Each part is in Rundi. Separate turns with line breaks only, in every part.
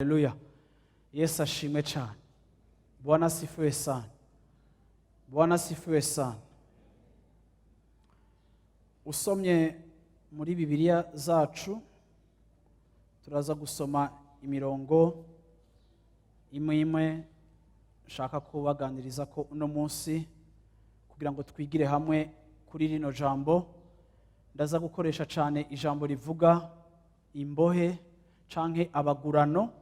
Haleluya. Yesu ashimwe cyane. Bwana asifiwe sana. Bwana asifiwe sana. Usomye muri Bibiliya zacu turaza gusoma imirongo imwe nshaka kubaganiriza ko uno munsi kugira ngo twigire hamwe kuri rino jambo. Ndaza gukoresha cyane ijambo rivuga imbohe canke abagurano.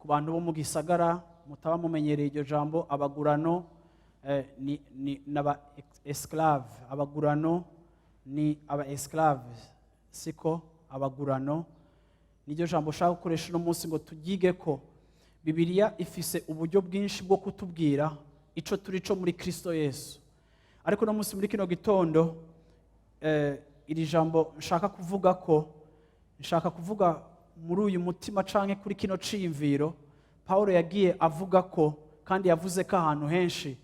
Ku bantu bo mu gisagara mutaba mumenyereye iryo jambo, abagurano ni naba esclave. Abagurano ni aba esclaves, siko abagurano niryo jambo ushaka gukoresha uno munsi ngo tugige ko Bibiliya ifise uburyo bwinshi bwo kutubwira ico turi co muri Kristo Yesu. Ariko uno munsi muri kino gitondo iri jambo nshaka kuvuga muri uyu mutima canke kuri kino ciyumviro Paulo yagiye avuga ko kandi yavuze ko ahantu henshi.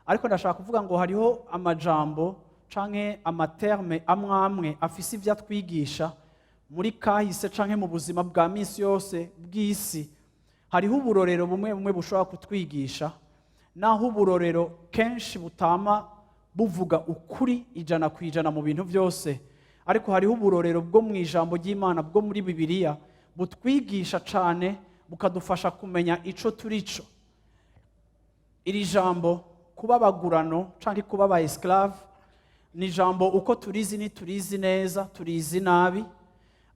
Ariko ndashaka kuvuga ngo hariho amajambo canke amaterme amwe afise ivyo atwigisha muri kahise canke mu buzima bwa misi yose bw'isi. Hariho uburorero bumwe bushobora kutwigisha, naho uburorero kenshi butama buvuga ukuri 100% mu bintu byose. Ariko hariho uburorero bwo mu ijambo ry'Imana bwo muri Bibiliya butwigisha cyane bukadufasha kumenya ico turico. Iri jambo kuba abagurano canke kuba aba esclave ni jambo uko turizi ni turizi neza, turizi nabi.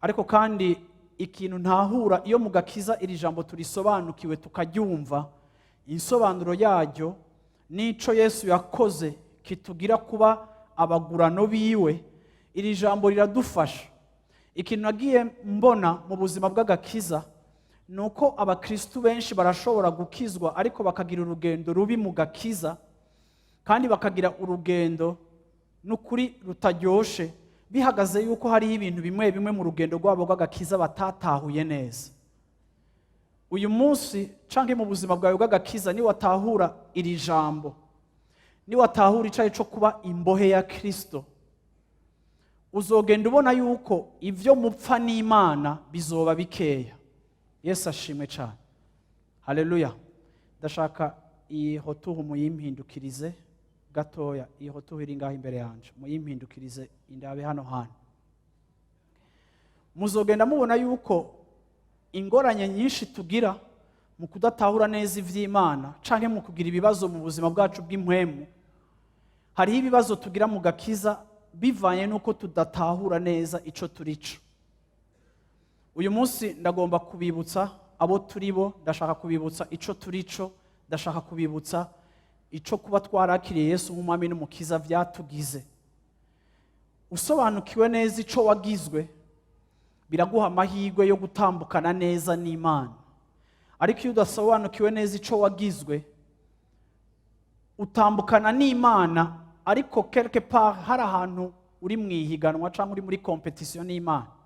Ariko kandi ikintu ntahura iyo mugakiza iri jambo turisobanukiwe tukaryumva insobanuro yaryo nico Yesu yakoze kitugira kuba abagurano biwe. Iri jambo riradufasha. Ikintu nagiye mbona mu buzima bw'agakiza nuko abakristo benshi barashobora gukizwa ariko bakagira urugendo rubi mu gakiza, kandi bakagira urugendo n'ukuri rutaryoshe bihagaze yuko hari ibintu bimwe mu rugendo rwabo rw'agakiza batatahuye neza. Uyu munsi canke mu buzima bwawe bw'agakiza ni watahura iri jambo, ni watahura icaye cyo kuba imbohe ya Kristo, uzogenda ubona yuko ivyo mupfa n'Imana bizoba bikeya. Yesu ashimwe cyane. Haleluya. Ndashaka iyi hotuhu muyimpindukirize gatoya. Iyi hotuhu iri ngaho imbere yanje muyimpindukirize indabe hano hano. Muzogenda mubona yuko ingoranye nyinshi tugira mu kudatahura neza ivy'Imana canke mu kugira ibibazo mu buzima bwacu bw'impwemu. Hariho ibibazo tugira mu gakiza bivanye nuko tudatahura neza ico turico. Uyu munsi ndagomba kubibutsa abo turibo, ndashaka kubibutsa ico turico, ndashaka kubibutsa ico kuba twarakiriye Yesu nk'umwami n'umukiza vyatugize. Usobanukiwe neza ico wagizwe biraguha amahirwe yo gutambukana neza n'Imana. Ariko iyo udasobanukiwe neza ico wagizwe utambukana n'Imana, ariko quelque part hari ahantu uri mwihiganwa cyangwa uri muri competition n'Imana.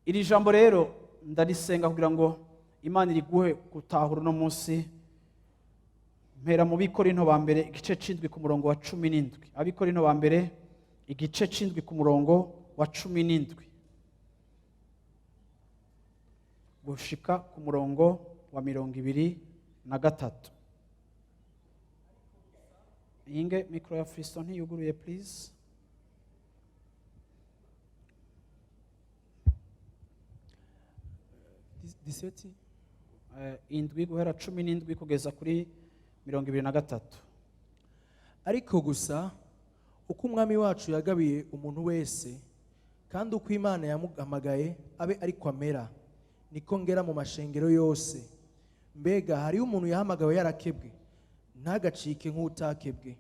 Iri jambo rero ndarisenga kugira ngo Imana iriguhe gutahura no munsi. Mpera mu Bikorinto ba mbere igice c'indwi ku murongo wa 17. Abikorinto ba mbere igice c'indwi ku murongo wa 17 gushika ku murongo wa 23. Inge mikro ya Kristo ntiyuguruye please. Diseti indwi guhera 17 kugeza kuri 23.
Ariko gusa uko umwami wacu yagabiye umuntu wese kandi uko Imana yamuhamagaye abe ariko amera, niko ngera mu mashengero yose. Mbega hariho umuntu yahamagawe yarakebwe, ntagacike nk'utakebwe.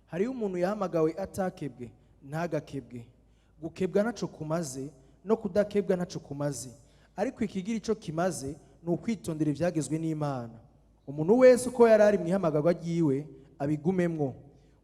Hariho umuntu yahamagawe atakebwe, ntagakebwe. Gukebwa ntaco kumaze no kudakebwa ntaco kumaze, ariko ikigira ico kimaze ni ukwitondera ivyagezwe n'Imana. Umuntu wese uko yari ari mwihamagarwa ryiwe abigumemwo.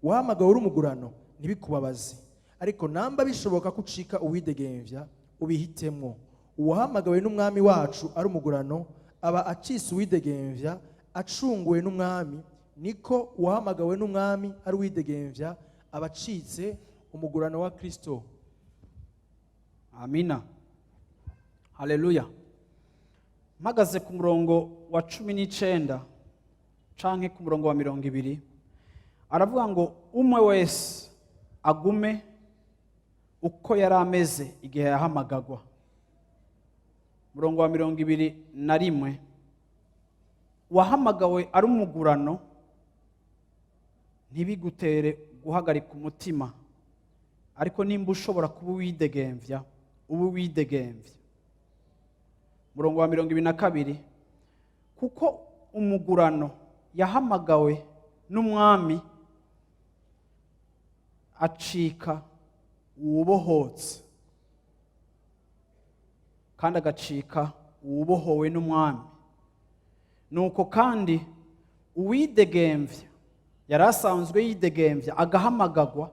Uhamagawe uri umugurano ntibikubabaze, ariko namba bishoboka kucika uwidegemvya ubihitemwo. Uwahamagawe n'umwami wacu ari umugurano aba acise uwidegemvya acunguwe n'umwami, niko uwahamagawe n'umwami ari uwidegemvya aba acitse umugurano wa Kristo.
Amina. Haleluya. Mpagaze ku murongo wa 19 canke ku murongo wa 20, aravuga ngo umwe wese agume uko yari ameze igihe yahamagagwa. Murongo wa 21, wahamagawe ari umugurano ntibigutere guhagarika umutima, ariko nimba ushobora kuba widegemvya ubu widegemvya. Murongo wa 22, kuko umugurano yahamagawe n'umwami acika uwubohotse, kandi agacika uwubohowe n'umwami. Nuko kandi uwidegemvya yari asanzwe yidegemvya agahamagagwa,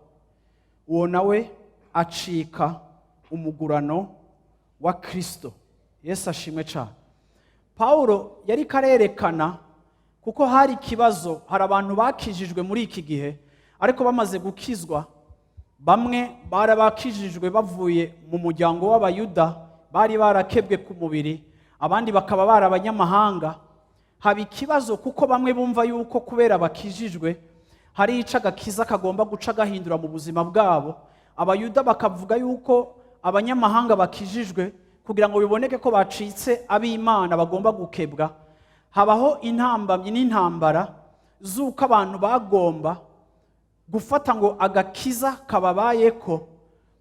uwo nawe acika umugurano wa Kristo. Yesu ashimwe cyane. Paulo yari karerekana kuko hari ikibazo, hari abantu bakijijwe muri iki gihe, ariko bamaze gukizwa, bamwe barabakijijwe bavuye mu muryango w'Abayuda, bari barakebwe ku mubiri, abandi bakaba barabanyamahanga. Haba ikibazo kuko bamwe bumva yuko kubera bakijijwe hari ica gakiza kagomba guca gahindura mu buzima bwabo. Abayuda bakavuga yuko abanyamahanga bakijijwe kugira ngo biboneke ko bacitse ab'Imana bagomba gukebwa. Habaho intambamyi n'intambara z'uko abantu bagomba gufata ngo agakiza kababayeko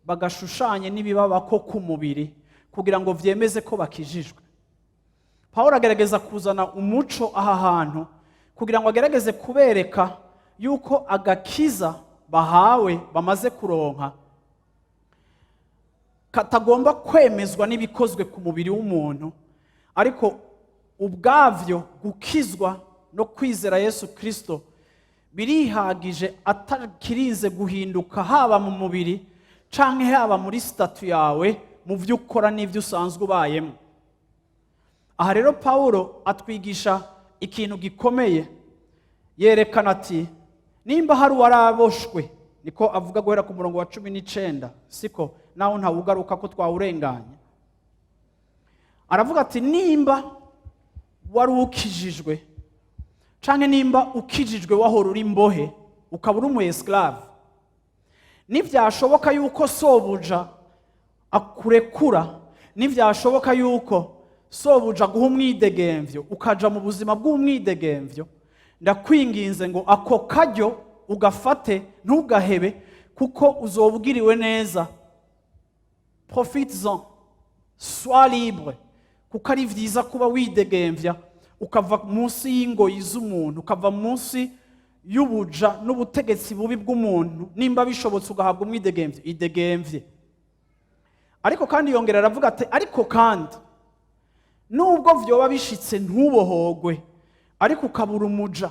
bagashushanye n'ibibabako ku mubiri kugira ngo vyemeze ko bakijijwe. Paulo agerageza kuzana umuco aha hantu kugira ngo agerageze kubereka yuko agakiza bahawe bamaze kuronka katagomba kwemezwa n'ibikozwe ku mubiri w'umuntu, ariko ubwavyo gukizwa no kwizera Yesu Kristo birihagije, atakirinze guhinduka haba mu mubiri canke haba muri statu yawe, mu vyo ukora n'ivyo usanzwe ubayemo. Aha rero Paulo atwigisha ikintu gikomeye, yerekana ati nimba hari uwaraboshwe, niko avuga guhera ku murongo wa 19, siko naho ntawugaruka ko twawurenganya. Aravuga ati nimba wari ukijijwe canke nimba ukijijwe wahora uri imbohe ukaba uri umu esclave, nivyashoboka yuko sobuja akurekura, nivyashoboka yuko sobuja guha umwidegemvyo ukaja mu buzima bw'umwidegemvyo, ndakwinginze ngo ako karyo ugafate ntugahebe, kuko uzobugiriwe neza. Profites-en, sois libre, kuko ari vyiza kuba widegemvya ukava munsi y'ingoyi z'umuntu, ukava munsi y'ubuja n'ubutegetsi bubi bw'umuntu. Nimba bishobotse ugahabwa umwidegemvyo, idegemvye. Ariko kandi yongera aravuga ati ariko kandi nubwo vyoba bishitse ntubohogwe, ariko ukabura umuja.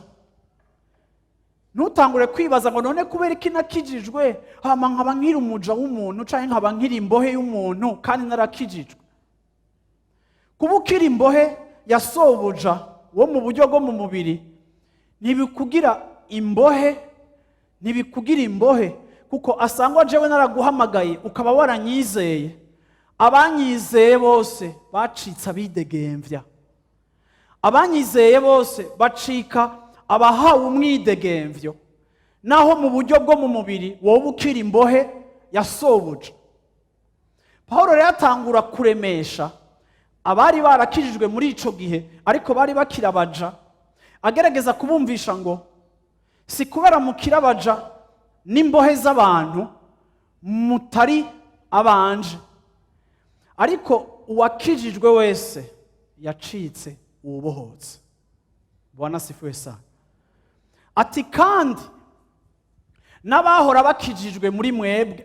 Ntutangure kwibaza ngo none kubera iki nakijijwe hama nkaba nkiri umuja w'umuntu canke nkaba nkiri imbohe y'umuntu kandi narakijijwe. Kuba ukiri imbohe ya sobuja wo mu buryo bwo mu mubiri ntibikugira imbohe, kuko asangwa jewe naraguhamagaye ukaba waranyizeye. Abanyizeye bose bacitse abidegemvya, abanyizeye bose bacika abahawe umwidegemvyo, naho mu buryo bwo mu mubiri wowe ukiri imbohe ya sobuja. Paulo rero atangura kuremesha abari barakijijwe muri ico gihe ariko bari bakirabaja, agerageza kubumvisha ngo si kubera mukirabaja n'imbohe z'abantu mutari abanje, ariko uwakijijwe wese yacitse uwubohotse. Bwana sifiwe sana. Ati kandi n'abahora bakijijwe muri mwebwe,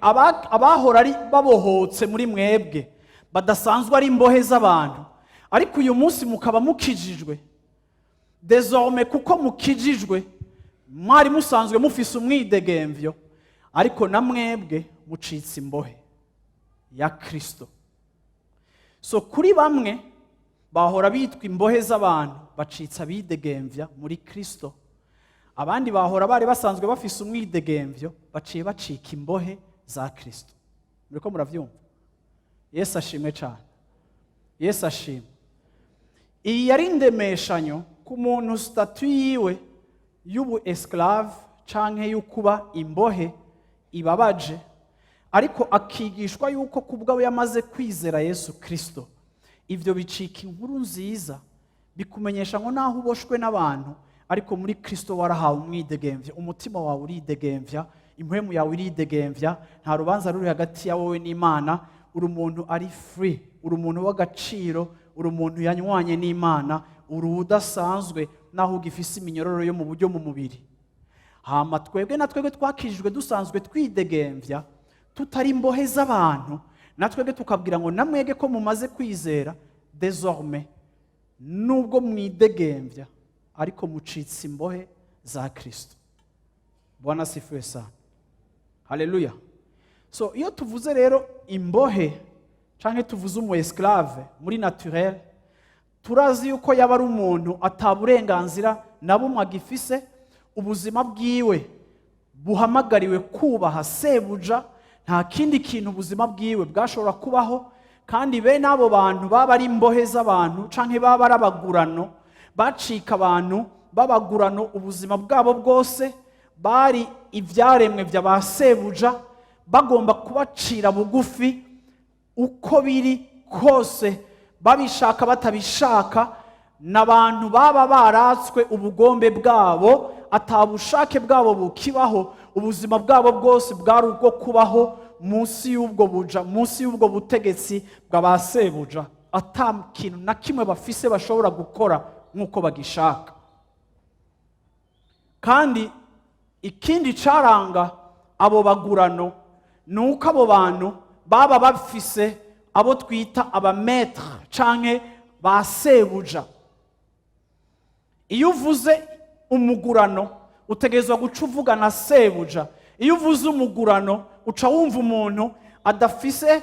abahora ari babohotse muri mwebwe, badasanzwe ari imbohe z'abantu, ariko uyu munsi mukaba mukijijwe. Désormais kuko mukijijwe, mwari musanzwe mufise umwidegemvyo, ariko na mwebwe mucitse imbohe ya Kristo. So kuri bamwe bahora bitwa imbohe z'abantu, bacitse abidegemvya muri Kristo. Abandi bahora bari basanzwe bafise umwidegemvyo, baciye bacika imbohe za Kristo. Muriko muravyumva? Yesu ashimwe cyane. Yesu ashimwe. Iyi yari indemeshanyo ku muntu statut yiwe y'ubu esclave canke y'ukuba imbohe ibabaje, ariko akigishwa yuko kubwo yamaze kwizera Yesu Kristo, ivyo bicika inkuru nziza, bikumenyesha ngo naho uboshwe n'abantu, ariko muri Kristo warahawe umwidegemvya, umutima wawe uridegemvya, impwemu yawe iridegemvya, nta rubanza ruri hagati ya wowe n'Imana, uri umuntu ari free, uri umuntu w'agaciro, uri umuntu yanywanye n'Imana, uri udasanzwe naho ugifise iminyororo yo mu buryo mu mubiri. Hama twebwe na twebwe twakijijwe dusanzwe twidegemvya, tutari imbohe z'abantu, na twebwe tukabwira ngo namwege ko mumaze kwizera, désormais nubwo mwidegemvya, ariko mucitse imbohe za Kristo. Bwana sifiwe sana. Haleluya. So iyo tuvuze rero imbohe canke tuvuze umu esclave muri naturel, turazi yuko yaba ari umuntu ataburenganzira na bumwe agifise, ubuzima bwiwe buhamagariwe kubaha sebuja, nta kindi kintu ubuzima bwiwe bwashobora kubaho. Kandi bene abo bantu baba ari imbohe z'abantu canke baba ari abagurano, bacika abantu b'abagurano ubuzima bwabo bwose, bari ivyaremwe vya ba sebuja, bagomba kubacira bugufi uko biri kose, babishaka batabishaka. N'abantu baba baratswe ubugombe bwabo, atabushake bwabo bukibaho, ubuzima bwabo bwose bwari ubwo kubaho munsi y'ubwo buja, munsi y'ubwo butegetsi bwa ba sebuja, ata kintu na kimwe bafise bashobora gukora nk'uko bagishaka. Kandi ikindi caranga abo bagurano nuko abo bantu baba bafise abo twita aba Mais canke ba sebuja. Iyo uvuze umugurano utegerezwa guca uvuga na sebuja. Iyo uvuze umugurano uca wumva umuntu adafise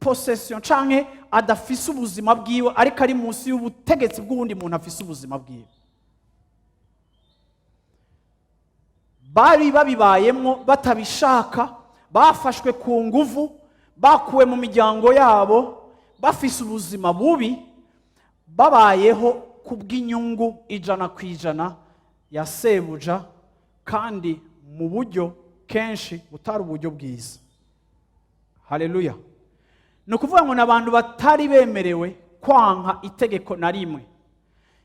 possession canke adafise ubuzima bwiwe, ariko ari munsi y'ubutegetsi bw'uwundi muntu afise ubuzima bwiwe. Bari babibayemwo batabishaka, bafashwe ku nguvu, bakuwe mu miryango yabo, bafise ubuzima bubi, babayeho kubw'inyungu 100% ya sebuja, kandi mu buryo kenshi butari uburyo bwiza. Haleluya. Ni ukuvuga ngo n'abantu batari bemerewe kwanka itegeko na rimwe.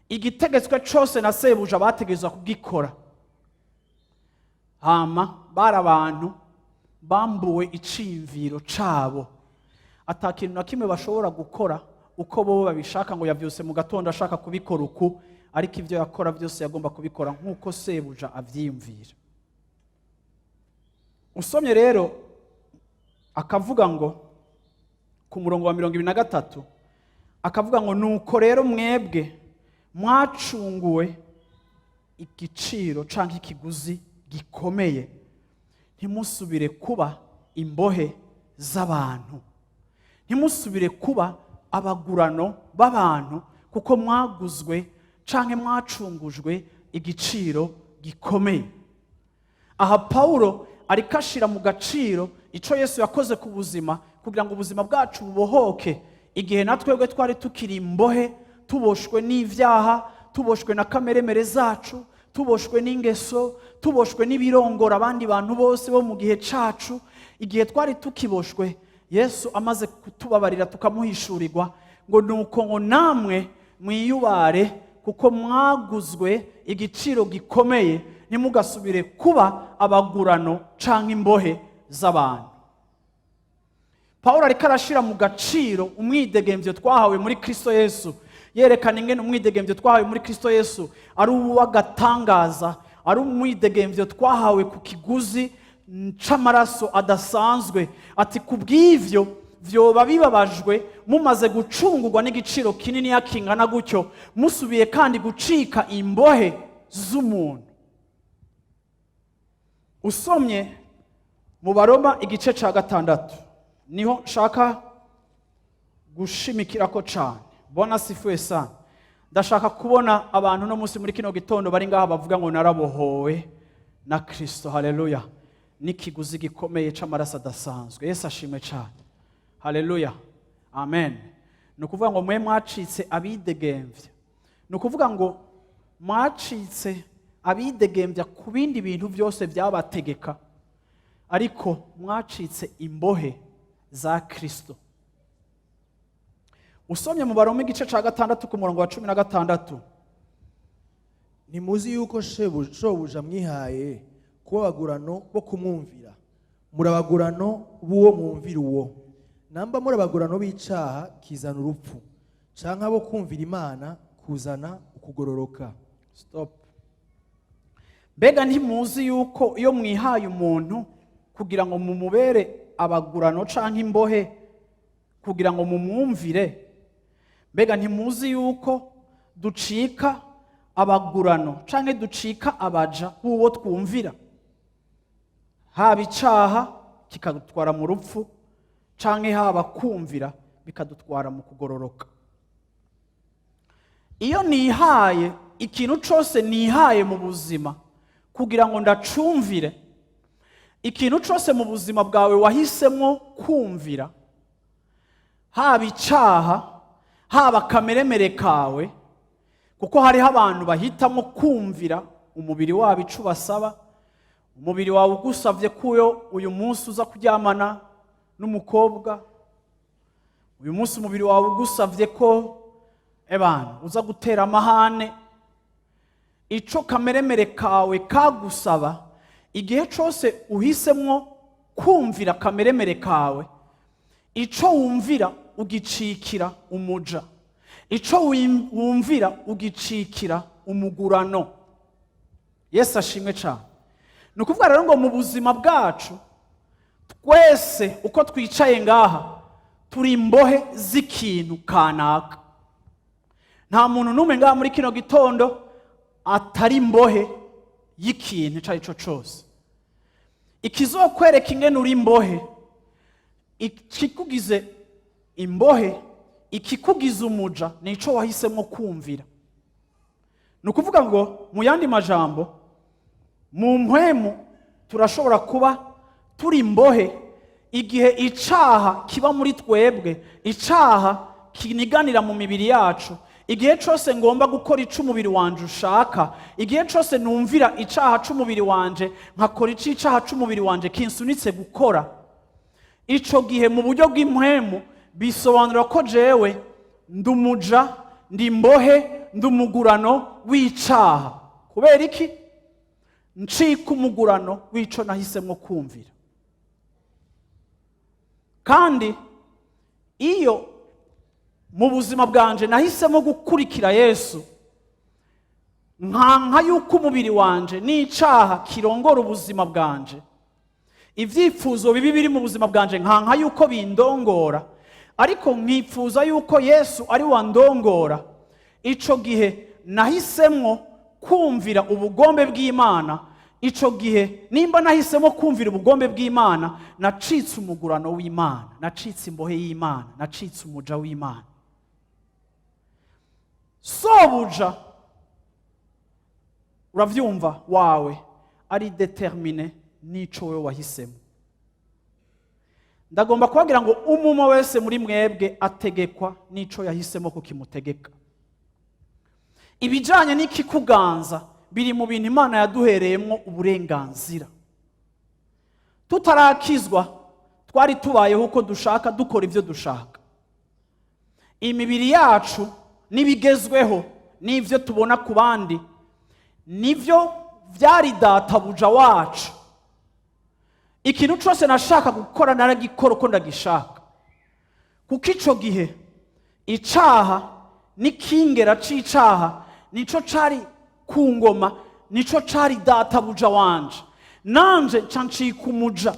Igitegetswe cyose na sebuja bategerezwa kugikora. Hama bari abantu bambuwe iciyumviro cabo, ata kintu na kimwe bashobora gukora uko bo babishaka, ngo yavyose mu gatondo ashaka kubikora uku, ariko ivyo yakora byose yagomba kubikora nk'uko sebuja avyiyumvira. Usomye rero akavuga ngo ku murongo wa 23, akavuga ngo nuko rero mwebwe mwacunguwe igiciro canke ikiguzi gikomeye, ntimusubire kuba imbohe z'abantu, ntimusubire kuba abagurano b'abantu, kuko mwaguzwe canke mwacungujwe igiciro gikomeye. Aha Paulo ariko ashira mu gaciro ico Yesu yakoze ku buzima, kugira ngo ubuzima bwacu bubohoke, igihe natwebwe twari tukiri imbohe, tuboshwe n'ivyaha, tuboshwe na kameremere zacu, tuboshwe n'ingeso, tuboshwe n'ibirongora abandi bantu bose bo mu gihe cacu. Igihe twari tukiboshwe, Yesu amaze kutubabarira tukamuhishurirwa ngo nuko ngo namwe mwiyubare, kuko mwaguzwe igiciro gikomeye, ntimugasubire kuba abagurano canke imbohe z'abantu. Paulo ariko arashira mu gaciro umwidegemvyo twahawe muri Kristo Yesu, yerekana ingene umwidegemvyo twahawe muri Kristo Yesu ari uw'agatangaza, ari umwidegemvyo twahawe ku kiguzi c'amaraso adasanzwe, ati kubw'ivyo vyoba bibabajwe mumaze gucungurwa n'igiciro kinini yakingana gutyo, musubiye kandi gucika imbohe z'umuntu. Usomye mu Baroma igice ca 6 niho nshaka gushimikirako cane. Bwana sifuwe sana. Ndashaka kubona abantu no munsi muri kino gitondo bari ngaha bavuga ngo narabohowe na Kristo. Haleluya. N'ikiguzi gikomeye c'amaraso adasanzwe. Yesu ashimwe cane. Haleluya. Amen. Nukuvuga ngo mwe mwacitse abidegemvya. Nukuvuga ngo mwacitse abidegemvya ku bindi bintu byose byabategeka, ariko mwacitse imbohe za Kristo. Usomye mu Baroma igice ca 6 ku murongo wa 16,
ntimuzi yuko shobuja mwihaye kuba abagurano bo kumwumvira, muri abagurano b'uwo mwumvira uwo. Namba muri abagurano b'icaha kizana urupfu, canke abo kumvira Imana kuzana ukugororoka.
Stop. Mbega ntimuzi yuko iyo mwihaye umuntu kugira ngo mumubere abagurano canke imbohe kugira ngo mumwumvire, mbega ntimuzi yuko ducika abagurano canke ducika abaja b'uwo twumvira, haba icaha kikadutwara mu rupfu canke haba kumvira bikadutwara mu kugororoka. Iyo nihaye ikintu cose nihaye mu buzima kugira ngo ndacumvire, ikintu cose mu buzima bwawe wahisemo kumvira, haba icaha haba kameremere kawe, kuko hariho abantu bahitamo kumvira umubiri wabo ico basaba. Umubiri wawe ugusavye kuyo uyu munsi uza kuryamana n'umukobwa, uyu munsi umubiri wawe ugusavye ko uza gutera amahane, ico kameremere kawe kagusaba, igihe cose uhisemwo kumvira kameremere kawe, ico wumvira ugicikira umuja, ico wumvira ugicikira umugurano. Yesu ashimwe cane. Nukuvuga rero ngo mu buzima bwacu twese uko twicaye ngaha turi imbohe z'ikintu kanaka. Nta muntu n'umwe ngaha muri kino gitondo atari imbohe y'ikintu ico arico cose. Ikizokwereka ingene uri imbohe, ikikugize imbohe, ikikugize umuja, nico wahisemo kumvira. Nukuvuga ngo mu yandi majambo, mu mpwemu turashobora kuba turi imbohe igihe icaha kiba muri twebwe, icaha kiniganira mu mibiri yacu. Igihe cose ngomba gukora ico umubiri wanje ushaka, igihe cose numvira icaha c'umubiri wanje nkakora icaha c'umubiri wanje kinsunitse gukora, ico gihe mu buryo bw'impwemu bisobanura ko jewe ndumuja, ndi imbohe, ndumugurano w'icaha. Kubera iki? Ncika umugurano w'ico nahisemo kumvira. Kandi iyo mu buzima bwanje nahisemo gukurikira Yesu, nkanka yuko umubiri wanje n'icaha kirongora ubuzima bwanje, ivyifuzo bibi biri mu buzima bwanje nkanka yuko bindongora, ariko nkifuza yuko Yesu ari wandongora, ico gihe nahisemo kumvira ubugombe bw'Imana. Ico gihe nimba nahisemo kumvira ubugombe bw'Imana, nacitse umugurano w'Imana, nacitse imbohe y'Imana, nacitse umuja w'Imana. Sobuja, uravyumva, wawe ari determine n'ico wewe wahisemo. Ndagomba kubagira ngo umwe wese muri mwebwe ategekwa n'ico yahisemo kukimutegeka. Ibijanye n'ikikuganza biri mu bintu Imana yaduhereyemwo uburenganzira. Tutarakizwa twari tubayeho uko dushaka, dukora ivyo dushaka. Imibiri yacu n'ibigezweho n'ivyo tubona ku bandi nivyo vyari databuja wacu. Ikintu cose nashaka gukora naragikora uko ndagishaka, kuko ico gihe icaha n'ikingera c'icaha nico cari ku ngoma, nico cari databuja wanje. nanje nca ncika umuja.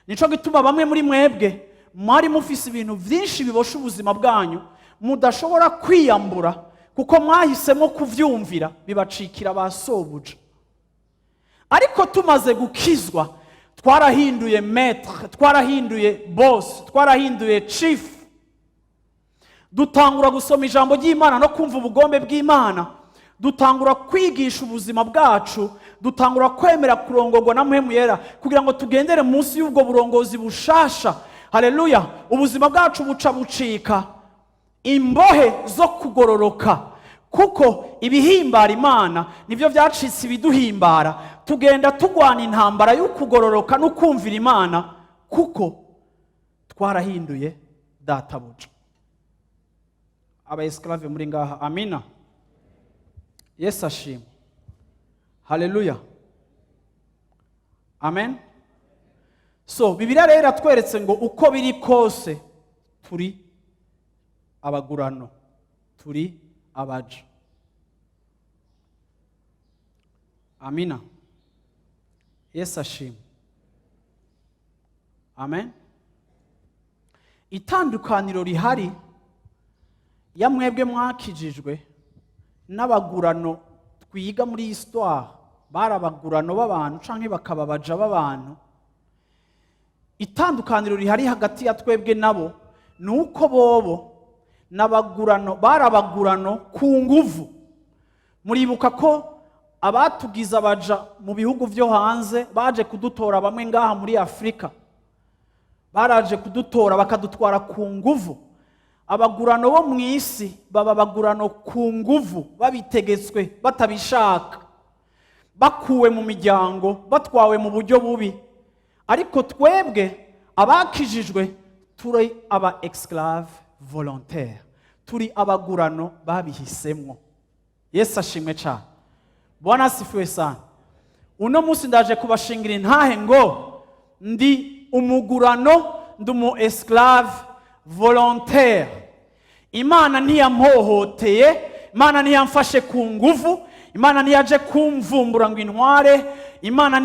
Nico gituma bamwe muri mwebwe mwari mufise ibintu vyinshi bibosha ubuzima bwanyu mudashobora kwiyambura kuko mwahisemo kuvyumvira bibacikira basobuja. Ariko tumaze gukizwa twarahinduye maître, twarahinduye boss, twarahinduye chief. Dutangura gusoma ijambo ry'Imana no kumva ubugombe bw'Imana, dutangura kwigisha ubuzima bwacu, dutangura kwemera kurongorwa na Mpwemu Yera kugira ngo tugendere munsi y'ubwo burongozi bushasha. Haleluya! Ubuzima bwacu buca bucika imbohe zo kugororoka, kuko ibihimbara Imana nivyo vyacitse ibiduhimbara. Tugenda tugwana intambara yo kugororoka no kumvira Imana kuko twarahinduye databuja. Aba esclave muri ngaha, amina. Yesu ashimwe. Haleluya. Amen. So Bibiliya rero atweretse ngo uko biri kose turi abagurano, turi abaja. Amina. Yesu ashimwe. Amen. Itandukaniro rihari ya mwebwe mwakijijwe n'abagurano twiga muri histoire, barabagurano b'abantu canke bakababaja b'abantu. Itandukaniro rihari hagati ya twebwe nabo nuko bobo n'abagurano, barabagurano ku nguvu. Muribuka ko abatugiza abaja mu bihugu vyo hanze baje kudutora, bamwe ngaha muri Afrika baraje kudutora bakadutwara ku nguvu. Abagurano bo mu isi baba bagurano ku nguvu, babitegetswe batabishaka, bakuwe mu miryango, batwawe mu buryo bubi. Ariko twebwe abakijijwe turi aba esclave volontaire, turi abagurano babihisemwo. Yesu ashimwe cyane. Bwana asifiwe sana. Uno munsi ndaje kubashingira intahe ngo ndi umugurano, ndi umu esclave volontaire. Imana ntiyampohoteye, Imana ntiyamfashe ku nguvu, Imana ntiyaje kumvumbura ngo intware, Imana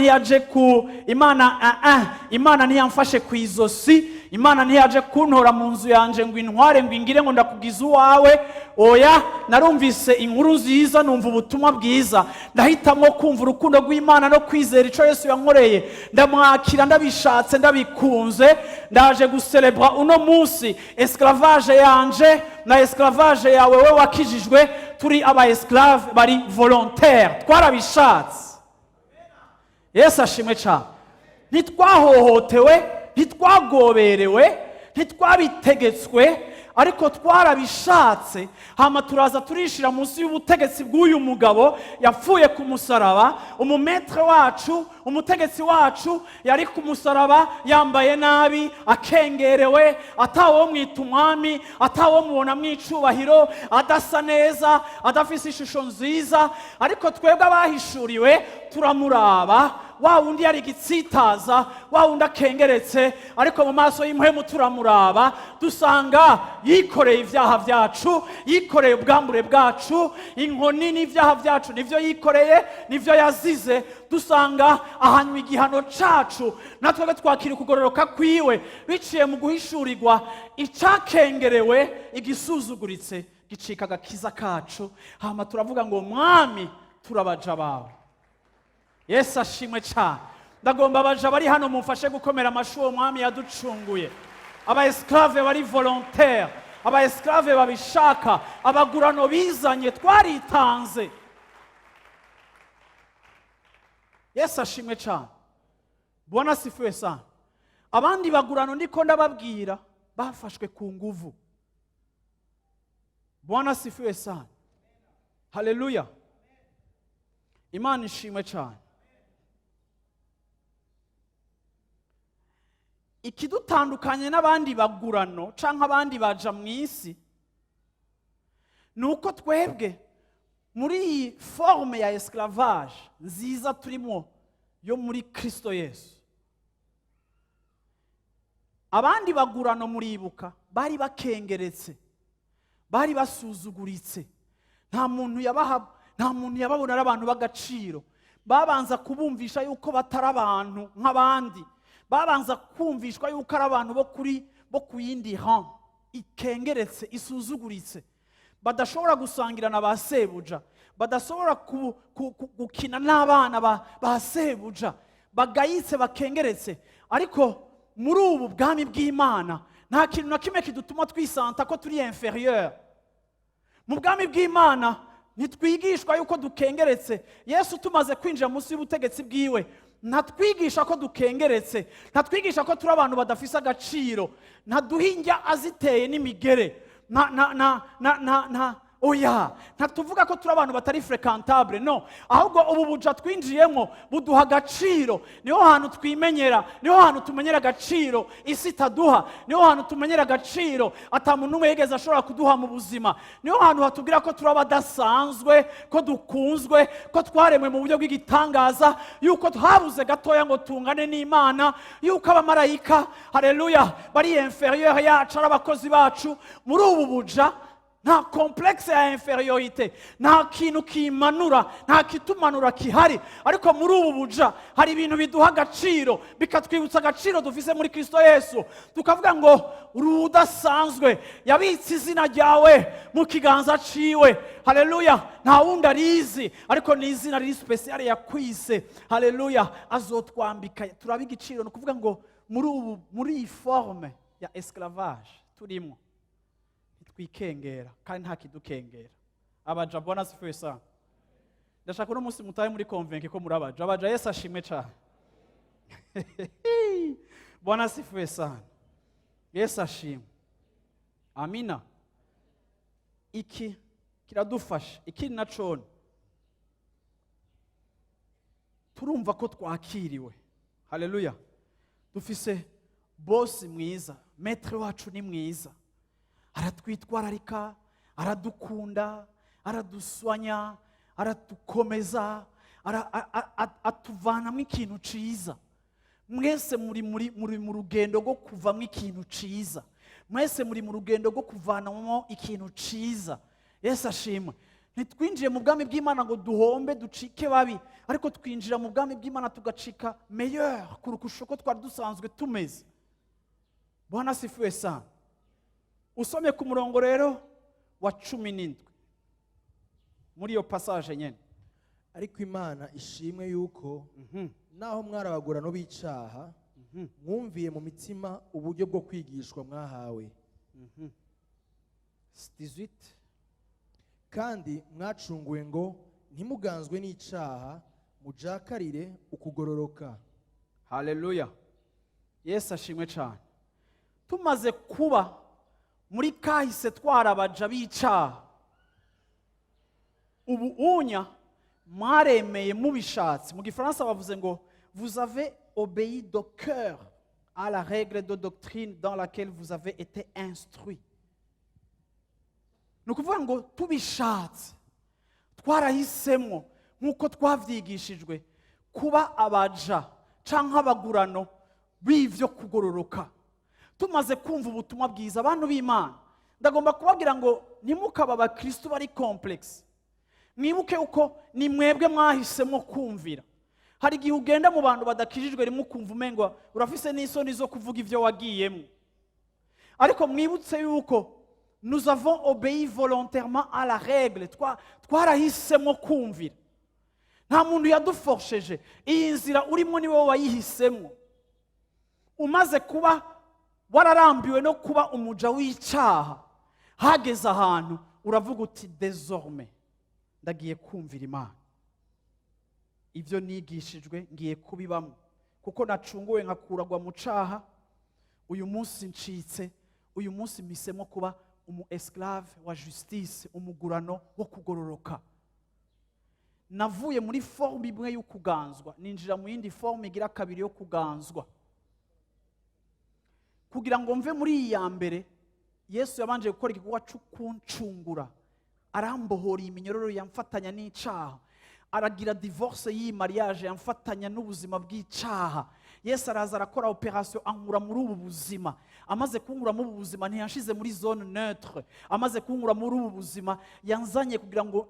ntiyamfashe ku izosi, Imana ntiyaje kuntora mu nzu yanje ngo intware ngo ingire ngo ndakugiza uwawe. Oya, narumvise inkuru nziza, numva ubutumwa bwiza, ndahitamo kumva urukundo rw'Imana no kwizera ico Yesu yankoreye, ndamwakira ndabishatse ndabikunze. Ndaje gucelebra uno munsi esclavage yanje na esclavage yawe we wakijijwe. Turi aba esclave bari volontaire, twarabishatse. Yesu ashimwe cyane. Ntitwahohotewe, ntitwagoberewe, ntitwabitegetswe, ariko twarabishatse. Hama turaza turishira munsi y'ubutegetsi bw'uyu mugabo yapfuye ku musaraba. Umumetre wacu, umutegetsi wacu yari ku musaraba, yambaye nabi, akengerewe, atawo mwita umwami, atawo mubona mw'icubahiro, adasa neza, adafise ishusho nziza. Ariko twebwe abahishuriwe turamuraba, wa wundi yari igitsitaza, wa wundi akengeretse, ariko mu maso y'Impwemu turamuraba, dusanga yikoreye ivyaha vyacu, yikoreye ubwambure bwacu, inkoni n'ivyaha vyacu nivyo yikoreye, nivyo yazize. Dusanga ahanywa igihano cacu, natwe twakira ukugororoka kwiwe biciye mu guhishurirwa icakengerewe, igisuzuguritse gicika agakiza kacu. Hama turavuga ngo mwami, turabaja bawe. Yesu ashimwe cyane. Ndagomba abaja bari hano mumfashe gukomera amashyi uwo mwami yaducunguye. Aba esclave bari volontaire, aba esclave babishaka, abagurano bizanye, twaritanze. Yesu ashimwe cyane. Bwana asifiwe sana. Abandi bagurano ndiko ndababwira bafashwe ku nguvu. Bwana asifiwe sana. Haleluya. Imana ishimwe cyane. Ikidutandukanye n'abandi bagurano canke abandi baja mu isi nuko twebwe muri iyi forme ya esclavage nziza turimo yo muri Kristo Yesu, abandi bagurano muribuka bari bakengeretse, bari basuzuguritse, nta muntu yababona ari abantu b'agaciro, babanza kubumvisha yuko batari abantu nk'abandi, babanza kumvishwa yuko ari abantu bo ku yindi rang ikengeretse, isuzuguritse, badashobora gusangira na ba sebuja, badashobora gukina n'abana ba sebuja, bagayitse bakengeretse. Ariko muri ubu bwami bw'Imana nta kintu na kimwe kidutuma twisanta ko turi inferieur. Mu bwami bw'Imana ntitwigishwa yuko dukengeretse. Yesu tumaze kwinjira munsi y'ubutegetsi bwiwe ntatwigisha ko dukengeretse, ntatwigisha ko turi abantu badafise agaciro, ntaduhinja aziteye n'imigere, oya, ntatuvuga ko turi abantu batari fréquentable, no. Ahubwo ubu buja twinjiyemo buduha agaciro, niho hantu twimenyera, niho hantu tumenyera agaciro isi itaduha, niho hantu tumenyera agaciro ata muntu umwe yigeze ashobora kuduha mu buzima, niho hantu hatubwira ko turi abadasanzwe, ko dukunzwe, ko twaremwe mu buryo bw'igitangaza, yuko habuze gatoya ngo tungane n'Imana, yuko abamarayika, haleluya, bari inferieur yacu, ari abakozi bacu. Muri ubu buja nta complexe ya inferiorité, nta kintu kimanura, nta kitumanura kihari. Ariko muri ubu buja hari ibintu biduha agaciro, bikatwibutsa agaciro dufise muri Kristo Yesu, tukavuga ngo uri udasanzwe, yabitse izina ryawe mu kiganza ciwe, haleluya, nta wundi arizi, ariko ni izina riri special yakwise, haleluya, azotwambika. Turaba igiciro, no kuvuga ngo muri iyi forme ya esclavage turimo twikengera kandi nta kidukengera. Abaja, Bwana asifiwe sana. Ndashaka uno munsi mutahe muri convaincre ko muri abaja. Abaja, Yesu ashimwe cyane. Bwana asifiwe sana. Yesu ashimwe. Amina. Iki kiradufasha. Iki nacone turumva ko twakiriwe, haleluya, dufise bosi mwiza, maître wacu ni mwiza, aratwitwararika, aradukunda, araduswanya, aratukomeza, atuvanamo ikintu ciza. Mwese muri mu rugendo rwo kuvamo ikintu ciza, mwese muri mu rugendo rwo kuvanamo ikintu ciza. Yesu ashimwe. Ntitwinjiye mu bwami bw'Imana ngo duhombe ducike babi, ariko twinjira mu bwami bw'Imana tugacika meilleur kurusha uko twari dusanzwe tumeze. Bwana asifiwe sana. Usomye ku murongo rero wa 17 muri iyo passage nyene,
ariko Imana ishimwe yuko naho mwari abagurano b'icaha mwumviye mu mitima uburyo bwo kwigishwa mwahawe.
18
kandi mwacunguwe ngo ntimuganzwe n'icaha, mujakarire ukugororoka.
Haleluya. Yesu ashimwe cyane. Tumaze kuba muri kahise twarabaja b'icaha, ubu unya mwaremeye mubishatse. Mu Gifaransa bavuze ngo vous avez obéi de cœur à la règle de doctrine dans laquelle vous avez été instruit. Nukuvuga ngo tubishatse twarahisemo nkuko twavyigishijwe kuba abaja canke abagurano b'ivyo kugororoka. Tumaze kumva ubutumwa bwiza, abantu b'Imana, ndagomba kubabwira ngo ntimukaba abakristo bari complex. Mwibuke uko ni mwebwe mwahisemo kumvira. Hari igihe ugenda mu bantu badakijijwe rimwe ukumva umengo urafise n'isoni zo kuvuga ivyo wagiyemo, ariko mwibutse yuko nous avons obéi volontairement à la règle. Twarahisemo kumvira, nta muntu yaduforsheje. Iyi nzira urimo ni wowe wayihisemo. Umaze kuba wararambiwe no kuba umuja w'icaha, hageze ahantu uravuga uti désormais ndagiye kumvira Imana, ivyo nigishijwe ngiye kubibamo, kuko nacunguwe nkakuragwa mu caha. Uyu munsi ncitse, uyu munsi misemo kuba umu esclave wa justice, umugurano wo kugororoka. Navuye muri forme imwe yo kuganzwa ninjira mu yindi forme igira kabiri yo kuganzwa. Kugira ngo mve muri iyi ya mbere, Yesu yabanje gukora igikorwa cyo kuncungura, arambohora iminyororo yamfatanya n'icaha, aragira divorce y'iyi mariage yamfatanya n'ubuzima bw'icaha. Yesu araza arakora operation ankura muri ubu buzima. Amaze kunkura muri ubu buzima ntiyanshize muri zone neutre, amaze kunkura muri ubu buzima yanzanye kugira ngo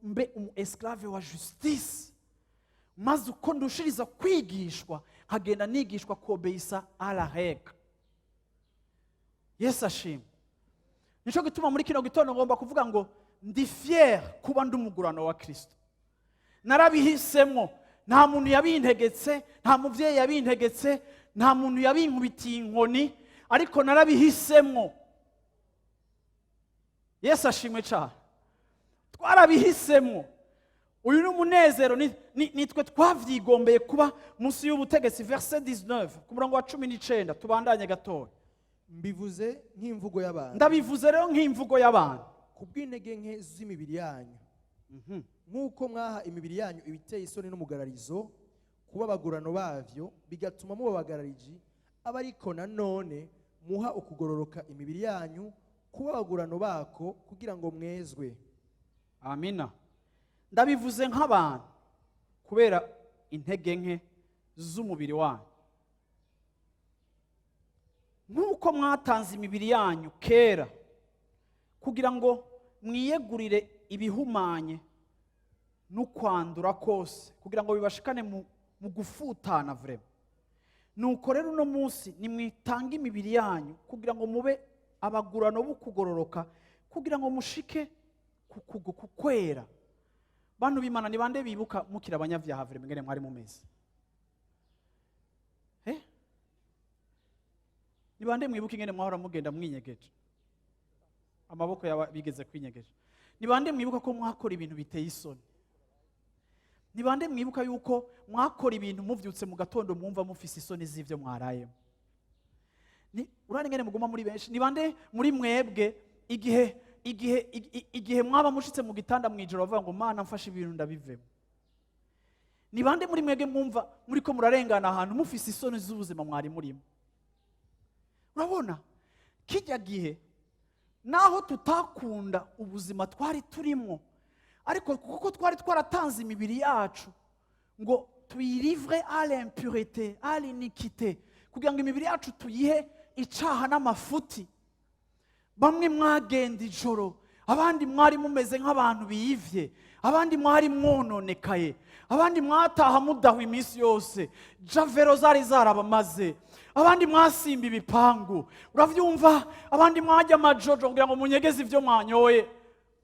mbe umu esclave wa justice. maze uko ndushiriza kwigishwa nkagenda nigishwa kobeyisa à la règle. Yesu ashimwe. Nico gituma muri kino gitondo ngomba kuvuga ngo ndi fier kuba ndi umugurano wa Kristo. Narabihisemo, nta muntu yabintegetse, nta muvyeyi yabintegetse, nta muntu yabinkubitiye inkoni, ariko narabihisemo. Yesu ashimwe cyane. Twarabihisemo. Uyu ni umunezero, nitwe twavyigombeye kuba munsi y'ubutegetsi. Verset 19 ku murongo wa 19 tubandanye gatoya.
Mbivuze nk'imvugo y'abantu.
Ndabivuze rero nk'imvugo y'abantu.
Kubw'intege nke z'imibiri yanyu. Nk'uko mwaha imibiri yanyu ibiteye isoni n'umugararizo, kuba abagurano bavyo, bigatuma muba abagarariji, abariko nanone muha ukugororoka imibiri yanyu, kuba abagurano bako kugira ngo mwezwe.
Amina. Ndabivuze nk'abantu kubera intege nke z'umubiri wanyu. Nk'uko mwatanze imibiri yanyu kera kugira ngo mwiyegurire ibihumanye n'ukwandura kose, kugira ngo bibashikane mu gufutana vrema. Nuko rero uno munsi nimwitange imibiri yanyu kugira ngo mube abagurano b'ukugororoka, kugira ngo mushike ku kwera. Bantu b'Imana ni bande bibuka mukira abanyavyaha vrema ngene mwari mumeze? Ni bande mwibuka ingene mwahora mugenda mwinyegeje? Amaboko bigeze kwinyegeje. Ni bande mwibuka ko mwakora ibintu biteye isoni? Ni bande mwibuka yuko mwakora ibintu muvyutse mu gatondo mwumva mufise isoni z'ivyo mwarayemo? Urane ngene muguma muri benshi. Ni bande muri mwebwe igihe mwaba mushitse mu gitanda mwijoro bavuga ngo Mana mfashe ibintu ndabivemo? Ni bande muri mwebwe mwumva muriko murarengana ahantu mufise isoni z'ubuzima mwari murimo? Urabona kijya gihe naho tutakunda ubuzima twari turimo, ariko kuko twari twaratanze imibiri yacu ngo tuyirivre à l'impurité, à l'iniquité, kugira ngo imibiri yacu tuyihe icaha n'amafuti. Bamwe mwagenda ijoro, abandi mwari mumeze nk'abantu biyivye, abandi mwari mwononekaye, abandi mwataha mudahwa iminsi yose, javero zari zarabamaze, abandi mwasimba ibipangu, uravyumva, abandi mwajya amajojo kugira ngo munyegeze ivyo mwanyoye.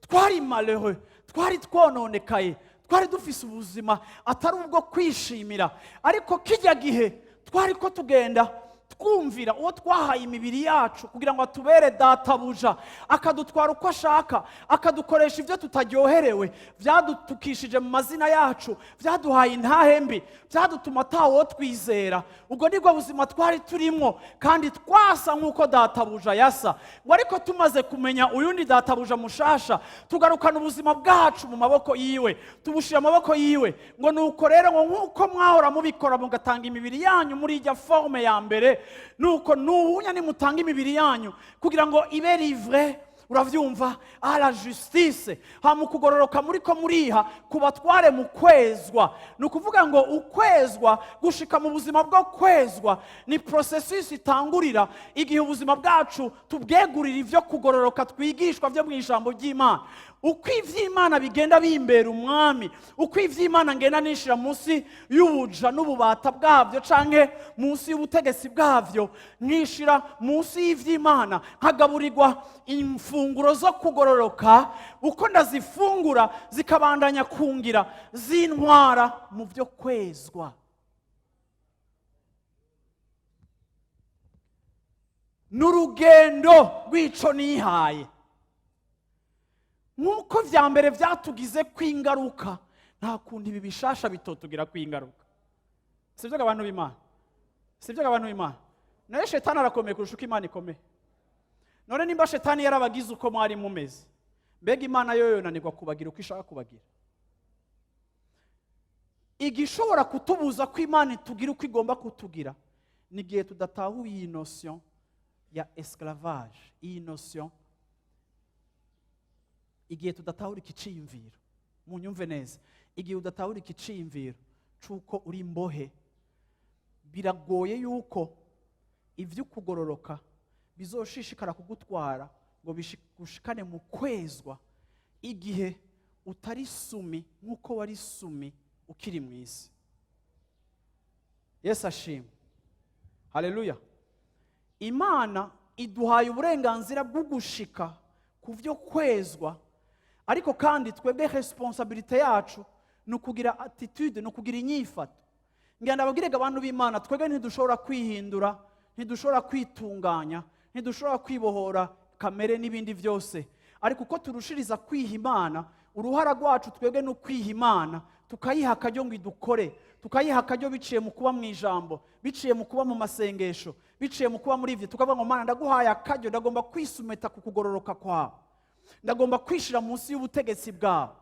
Twari malheureux, twari twononekaye, twari dufise ubuzima atari ubwo kwishimira, ariko kijya gihe twari ko tugenda twumvira uwo twahaye imibiri yacu kugira ngo atubere databuja, akadutwara uko ashaka, akadukoresha ibyo tutaryoherewe, vyadutukishije mu mazina yacu, vyaduhaye intahembi, vyadutuma atawo twizera. Ubwo nibwo buzima twari turimo, kandi twasa nk'uko databuja yasa. Ngo ariko tumaze kumenya uyundi databuja mushasha, tugarukana ubuzima bwacu mu maboko yiwe, tubushira amaboko yiwe. Ngo nuko rero ngo nk'uko mwahora mubikora mugatanga imibiri yanyu muri ijya forme ya mbere, nuko nuhunya nimutanga imibiri yanyu kugira ngo ibe livre, uravyumva, à la justice, hamukugororoka muriko muriha kubatware mu kwezwa. Nukuvuga ngo ukwezwa, gushika mu buzima bwo kwezwa ni processus itangurira igihe ubuzima bwacu tubwegurira ivyo kugororoka twigishwa vyo mu ijambo ry'Imana. Uko ivy'Imana bigenda bimbera umwami, uko ivy'Imana ngenda nishira munsi y'ubuja n'ububata bwavyo canke munsi y'ubutegetsi bwavyo, nishira munsi y'ivy'Imana, nkagaburirwa imfunguro zo kugororoka, uko ndazifungura zikabandanya kungira zintwara mu vyo kwezwa. N'urugendo rw'ico nihaye. Nk'uko vya mbere vyatugize kwingaruka, nta kundi ibi bishasha bitotugira kwingaruka. Sivyo abantu b'Imana? Sivyo abantu b'Imana? Naye shetani arakomeye kurusha uko Imana ikomeye. None nimba shetani yarabagize uko mwari mumeze, mbega Imana yo yonanirwa kubagira uko ishaka kubagira? Igishobora kutubuza ko Imana itugira uko igomba kutugira ni igihe tudatahuye iyi notion ya esclavage, iyi notion, igihe tudatahura ikiciyumviro. Munyumve neza, igihe udatahura ikiciyumviro cuko uri imbohe, biragoye yuko ivyo kugororoka bizoshishikara kugutwara ngo bishikane mu kwezwa, igihe utari sumi nk'uko wari sumi ukiri mu isi. Yesu ashimwe. Haleluya. Imana iduhaye uburenganzira bwo gushika ku byo kwezwa, ariko kandi twebwe responsabilité yacu ni ukugira attitude, ni ukugira inyifato. Ngira ndababwirega abantu b'Imana, twebwe ntidushobora kwihindura, ntidushobora kwitunganya, ntidushobora kwibohora kamere n'ibindi byose, ariko uko turushiriza kwiha Imana, uruhara rwacu twebwe no kwiha Imana, tukayiha akaryo ngo idukore, tukayiha akaryo biciye mu kuba mu ijambo, biciye mu kuba mu masengesho, biciye mu kuba muri ivyo, tukavuga ngo Mana ndaguhaye akaryo, ndagomba kwisumeta ku kugororoka kwawe, ndagomba kwishira munsi y'ubutegetsi bwawe.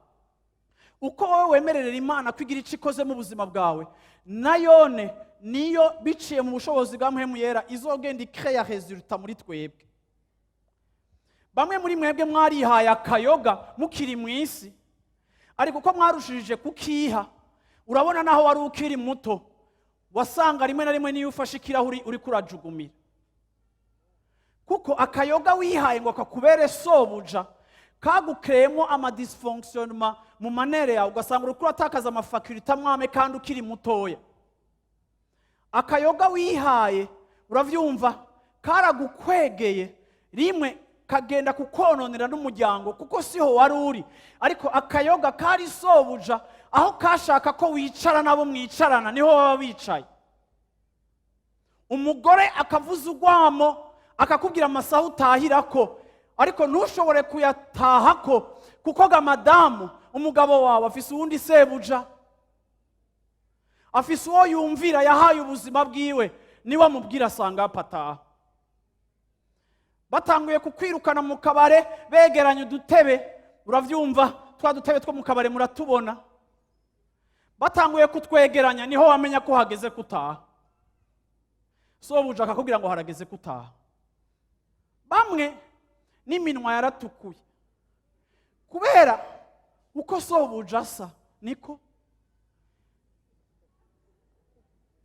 Uko wowe wemererera Imana kwigira ico ikoze mu buzima bwawe, nayone niyo biciye mu bushobozi bwa Mpwemu Yera izogenda ikreya resultat muri twebwe. Bamwe muri mwebwe mwarihaye akayoga mukiri mu isi, ariko uko mwarushirije kukiha, urabona naho wari ukiri muto, wasanga rimwe na rimwe niyo ufashe ikirahuri uri kurajugumira. Kuko akayoga wihaye ngo kakubere sobuja, kagukreyemo amadysfonctionnement mu manere yawe, ugasanga uri kuratakaza amafakulite amwame kandi ukiri mutoya. Akayoga wihaye, uravyumva, karagukwegeye, rimwe kagenda kukononera n'umuryango, kuko siho wari uri, ariko akayoga kari sobuja, aho kashaka ko wicara nabo mwicarana niho baba bicaye. Umugore akavuza urwamo, akakubwira amasaha utahirako, ariko ntushobore kuyatahako, kuko ga madamu umugabo wawe afise uwundi sebuja, afise uwo yumvira yahaye ubuzima bwiwe, niwe amubwira asanga apataha. Batanguye kukwirukana mu kabare, begeranya udutebe, uravyumva, twa dutebe two mu kabare muratubona. Batanguye kutwegeranya, niho wamenya ko hageze kutaha. Sobuja akakubwira ngo harageze kutaha. Bamwe n'iminwa yaratukuye, kubera uko sobuja asa niko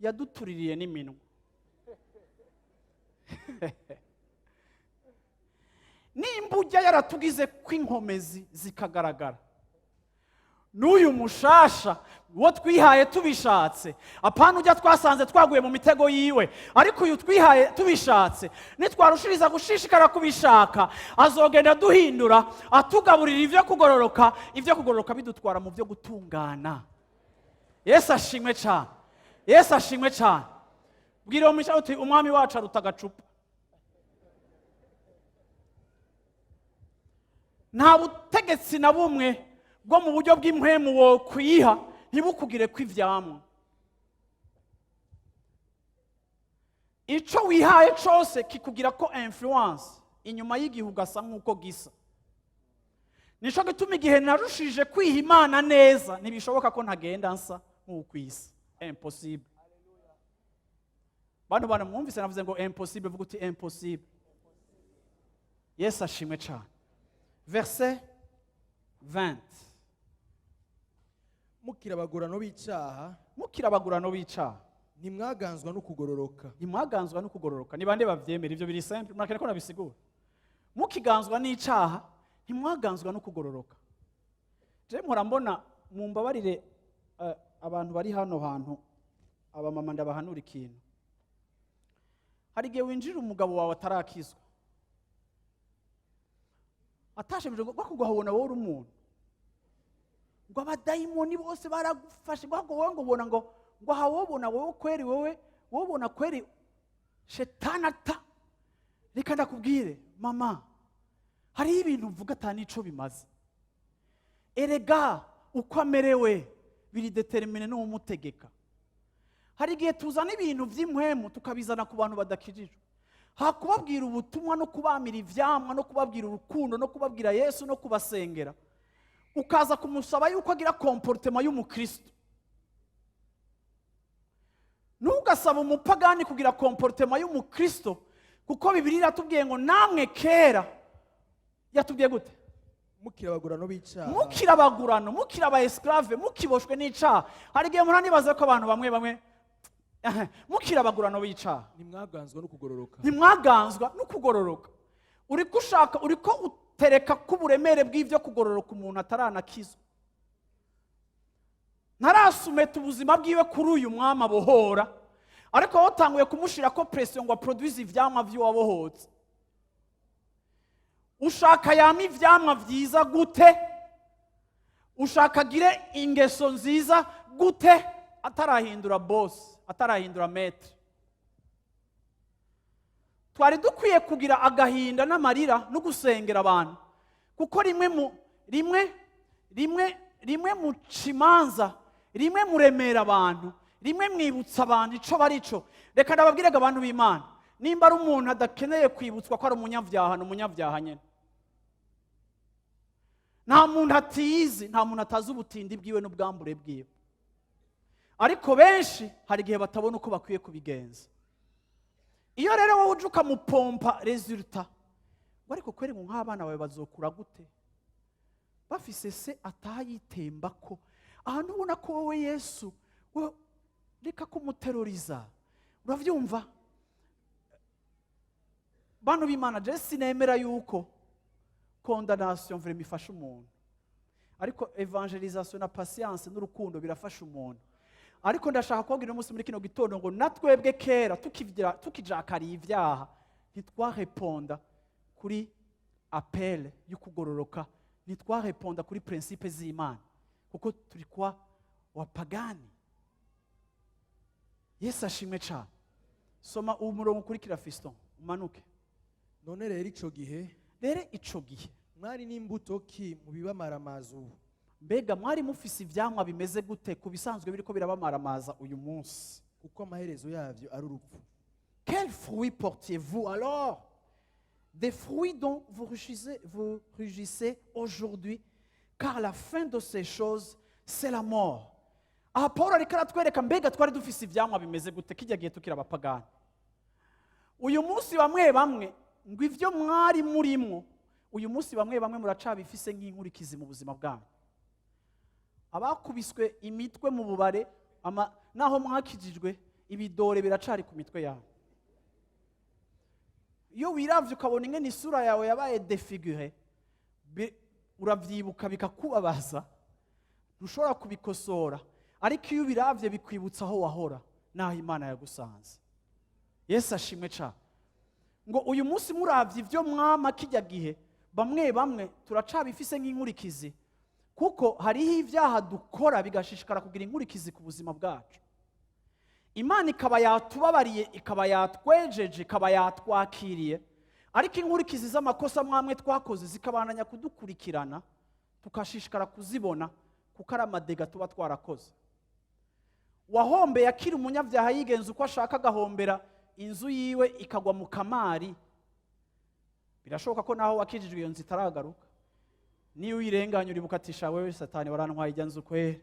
yadutuririye n'iminwa. Nimba ujya yaratugize kw'inkomezi zikagaragara, n'uyu mushasha uwo twihaye tubishatse, apana ujya twasanze twaguye mu mitego yiwe, ariko uyu twihaye tubishatse, nitwarushiriza gushishikara kubishaka, azogenda duhindura, atugaburira ivyo kugororoka bidutwara mu byo gutungana. Yesu ashimwe cyane. Yesu ashimwe cyane. Bwira uwo mwisha uti umwami wacu aruta agacupa. Nta butegetsi na bumwe bwo mu buryo bw'impwemu wo kwiha ntibukugire kw'ivyamwa. Ico wihaye cose kikugira ko influence inyuma y'igihe ugasa nk'uko gisa. Nico gituma igihe narushije kwiha Imana neza, ntibishoboka ko ntagenda nsa nk'ukwisa. Impossible. Bano mwumvise navuze ngo impossible, vuga uti impossible. Yesu ashimwe cyane. Verset 20.
Mukirabagurano b'icaha,
mukirabagurano b'icaha,
ntimwaganzwa no kugororoka.
Ntimwaganzwa no kugororoka. Ni bande bavyemera ivyo biri simple, murakeneye ko nabisigura. Mukiganzwa n'icaha, ntimwaganzwa no kugororoka. Je murambona mumbabarire abantu bari hano hantu, abamama ndabahanura ikintu. Hari igihe winjira umugabo wawe atarakizwa, atashemije bakugwahobona wowe uri umuntu, ngo abadayimoni bose baragufashe, ngo wowe ngo ubona ngo hawobona wowe kweri, wowe wobona kweri shetani ata. Reka ndakubwire mama, hari ibintu uvuga atani ico bimaze. Erega uko amerewe biri determine n'umutegeka. Hari igihe tuzana ibintu vy'impwemu tukabizana ku bantu badakijijwe, hakubabwira ubutumwa no kubamira ivyamwa no kubabwira urukundo no kubabwira Yesu no kubasengera, ukaza kumusaba yuko agira comportement y'umukristo. Nugasaba umupagani kugira comportement y'umukristo, kuko Bibiliya iratubwiye ngo namwe kera yatubwiye gute?
Mukirabagurano b'icaha.
Mukirabagurano, mukiraba esclave, mukiboshwe n'icaha. Hari igihe muranibaza ko abantu bamwe mukirabagurano b'icaha,
ntimwaganzwa no kugororoka.
Ntimwaganzwa no kugororoka. Uriko utereka k'uburemere bw'ivyo kugororoka umuntu ataranakizwa. Ntarasumeta ubuzima bwiwe kuri uyu mwami abohora, ariko wowe utanguye kumushirako presiyo ngo aproduise ivyamwa vy'uwabohotse. Ushaka yama ivyamwa vyiza gute? Ushaka agire ingeso nziza gute? Atarahindura boss, atarahindura maître. Twari dukwiye kugira agahinda n'amarira no gusengera abantu, kuko rimwe mu cimanza, rimwe muremera abantu, rimwe mwibutsa abantu ico barico. Reka ndababwirega abantu b'Imana, nimba ari umuntu adakeneye kwibutswa ko ari umunyavyaha, ni umunyavyaha nyene. Nta muntu atizi, nta muntu atazi ubutindi bwiwe n'ubwambure bwiwe, ariko benshi hari igihe batabona uko bakwiye kubigenza. Iyo rero wowe uje ukamupompa resultat, ngo ariko kweri ngo nk'abana bawe bazokura gute bafise se atayitembako, ahantu ubona ko wowe Yesu reka kumuteroriza. Uravyumva bantu b'Imana? Je sinemera yuko condamnation vraiment ifasha umuntu, ariko evangelisation na patience n'urukundo birafasha umuntu. Ariko ndashaka kubabwira umunsi muri kino gitondo ngo natwebwe kera tukijakariye ibyaha ntitwareponda kuri appel y'ukugororoka, ntitwareponda kuri principe z'Imana, kuko turi kwa wapagani. Yesu ashimwe cyane. Soma umurongo ukurikira Fiston, umanuke.
None rero ico gihe
mwari
n'imbuto ki mu bibamaramaza ubu?
Mbega mwari mufise ivyamwa bimeze gute ku bisanzwe biriko birabamaramaza uyu munsi?
Kuko amaherezo yavyo ari urupfu.
Quels fruits portiez-vous alors? Des fruits dont vous rugissez aujourd'hui, car la fin de ces choses, c'est la mort. Aha Paulo ariko aratwereka mbega twari dufise ivyamwa bimeze gute kijya gihe tukira abapagani. Uyu munsi bamwe ngo ivyo mwari murimwo, uyu munsi bamwe muracabifise nk'inkurikizi mu buzima bwanyu. Abakubiswe imitwe mu bubare, naho mwakijijwe, ibidore biracari ku mitwe yawe. Iyo wiravye ukabona ingene isura yawe yabaye défiguré, uravyibuka bikakubabaza, ntushobora kubikosora, ariko iyo biravye bikwibutsa aho wahora naho Imana yagusanze. Yesu ashimwe cyane. Ngo uyu munsi muravye ivyo mwama kijya gihe, bamwe turacabifise nk'inkurikizi, kuko hariho ibyaha dukora bigashishikara kugira inkurikizi ku buzima bwacu. Imana ikaba yatubabariye, ikaba yatwejeje, ikaba yatwakiriye, ariko inkurikizi z'amakosa mwamwe twakoze zikabananya kudukurikirana, tukashishikara kuzibona kuko ari amadega tuba twarakoze. Wahombeye akiri umunyavyaha yigenza uko ashaka agahombera inzu yiwe ikagwa mu kamari, birashoboka ko naho wakijijwe iyo nzu itaragaruka. Niyo uyirenganya uribukatisha wewe Satani warantwaye ijya nzu kwere.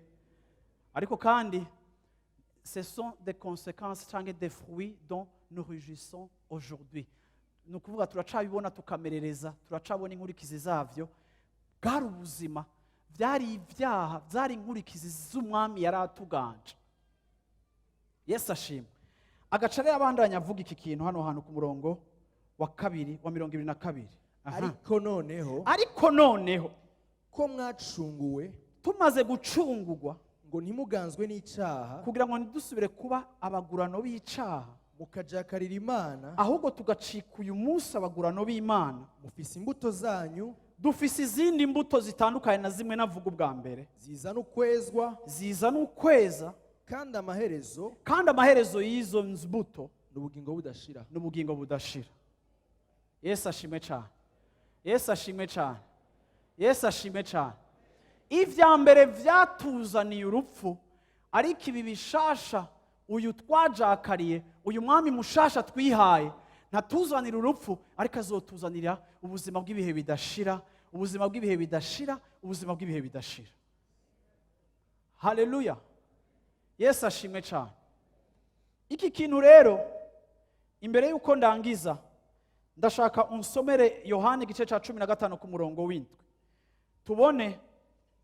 Ariko kandi ce sont des conséquences cyangwa des fruits dont nous rugissons aujourd'hui. Nukuvuga turacabibona tukamerereza, turacabona inkurikizi zavyo. Bwari ubuzima, byari ibyaha, byari inkurikizi z'umwami yaratuganje. Yesu ashimwe. Agaca rero abandanya avuga iki kintu hano hantu ku murongo wa 22. Ariko noneho
ko mwacunguwe,
tumaze gucungurwa,
ngo ntimuganzwe n'icyaha,
kugira ngo ntidusubire kuba abagurano b'icaha,
mukajakarira Imana,
ahubwo tugacika uyu munsi abagurano b'Imana.
Mufise imbuto zanyu,
dufise izindi mbuto zitandukanye na zimwe navuga ubwa mbere,
ziza n'ukweza, kandi amaherezo y'izo mbuto n'ubugingo budashira. Yesu ashimwe cyane. Yesu ashimwe cyane. Yesu ashimwe cyane. Ivya mbere vyatuzaniye urupfu, ariko ibi bishasha uyu twajakariye, uyu mwami mushasha twihaye, ntatuzanira urupfu, ariko azotuzanira ubuzima bw'ibihe bidashira, ubuzima bw'ibihe bidashira, ubuzima bw'ibihe bidashira. Haleluya. Yesu ashimwe cyane. Iki kintu rero, imbere yuko ndangiza, ndashaka unsomere Yohani igice ca 15 ku murongo w'7. Tubone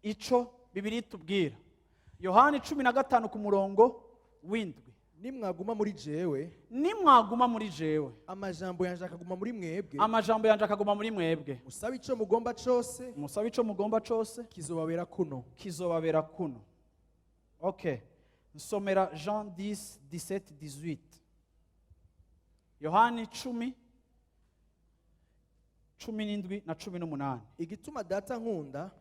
ico Bibiri tubwira. Yohani 15 ku murongo w'7. Nimwaguma muri jewe, amajambo yanje akaguma muri mwebwe, musabe ico mugomba cose, kizobabera kuno. Okay. Nsomera Jean 10, 17, 18.
Yohani 10:17 na 18.
igituma data nkunda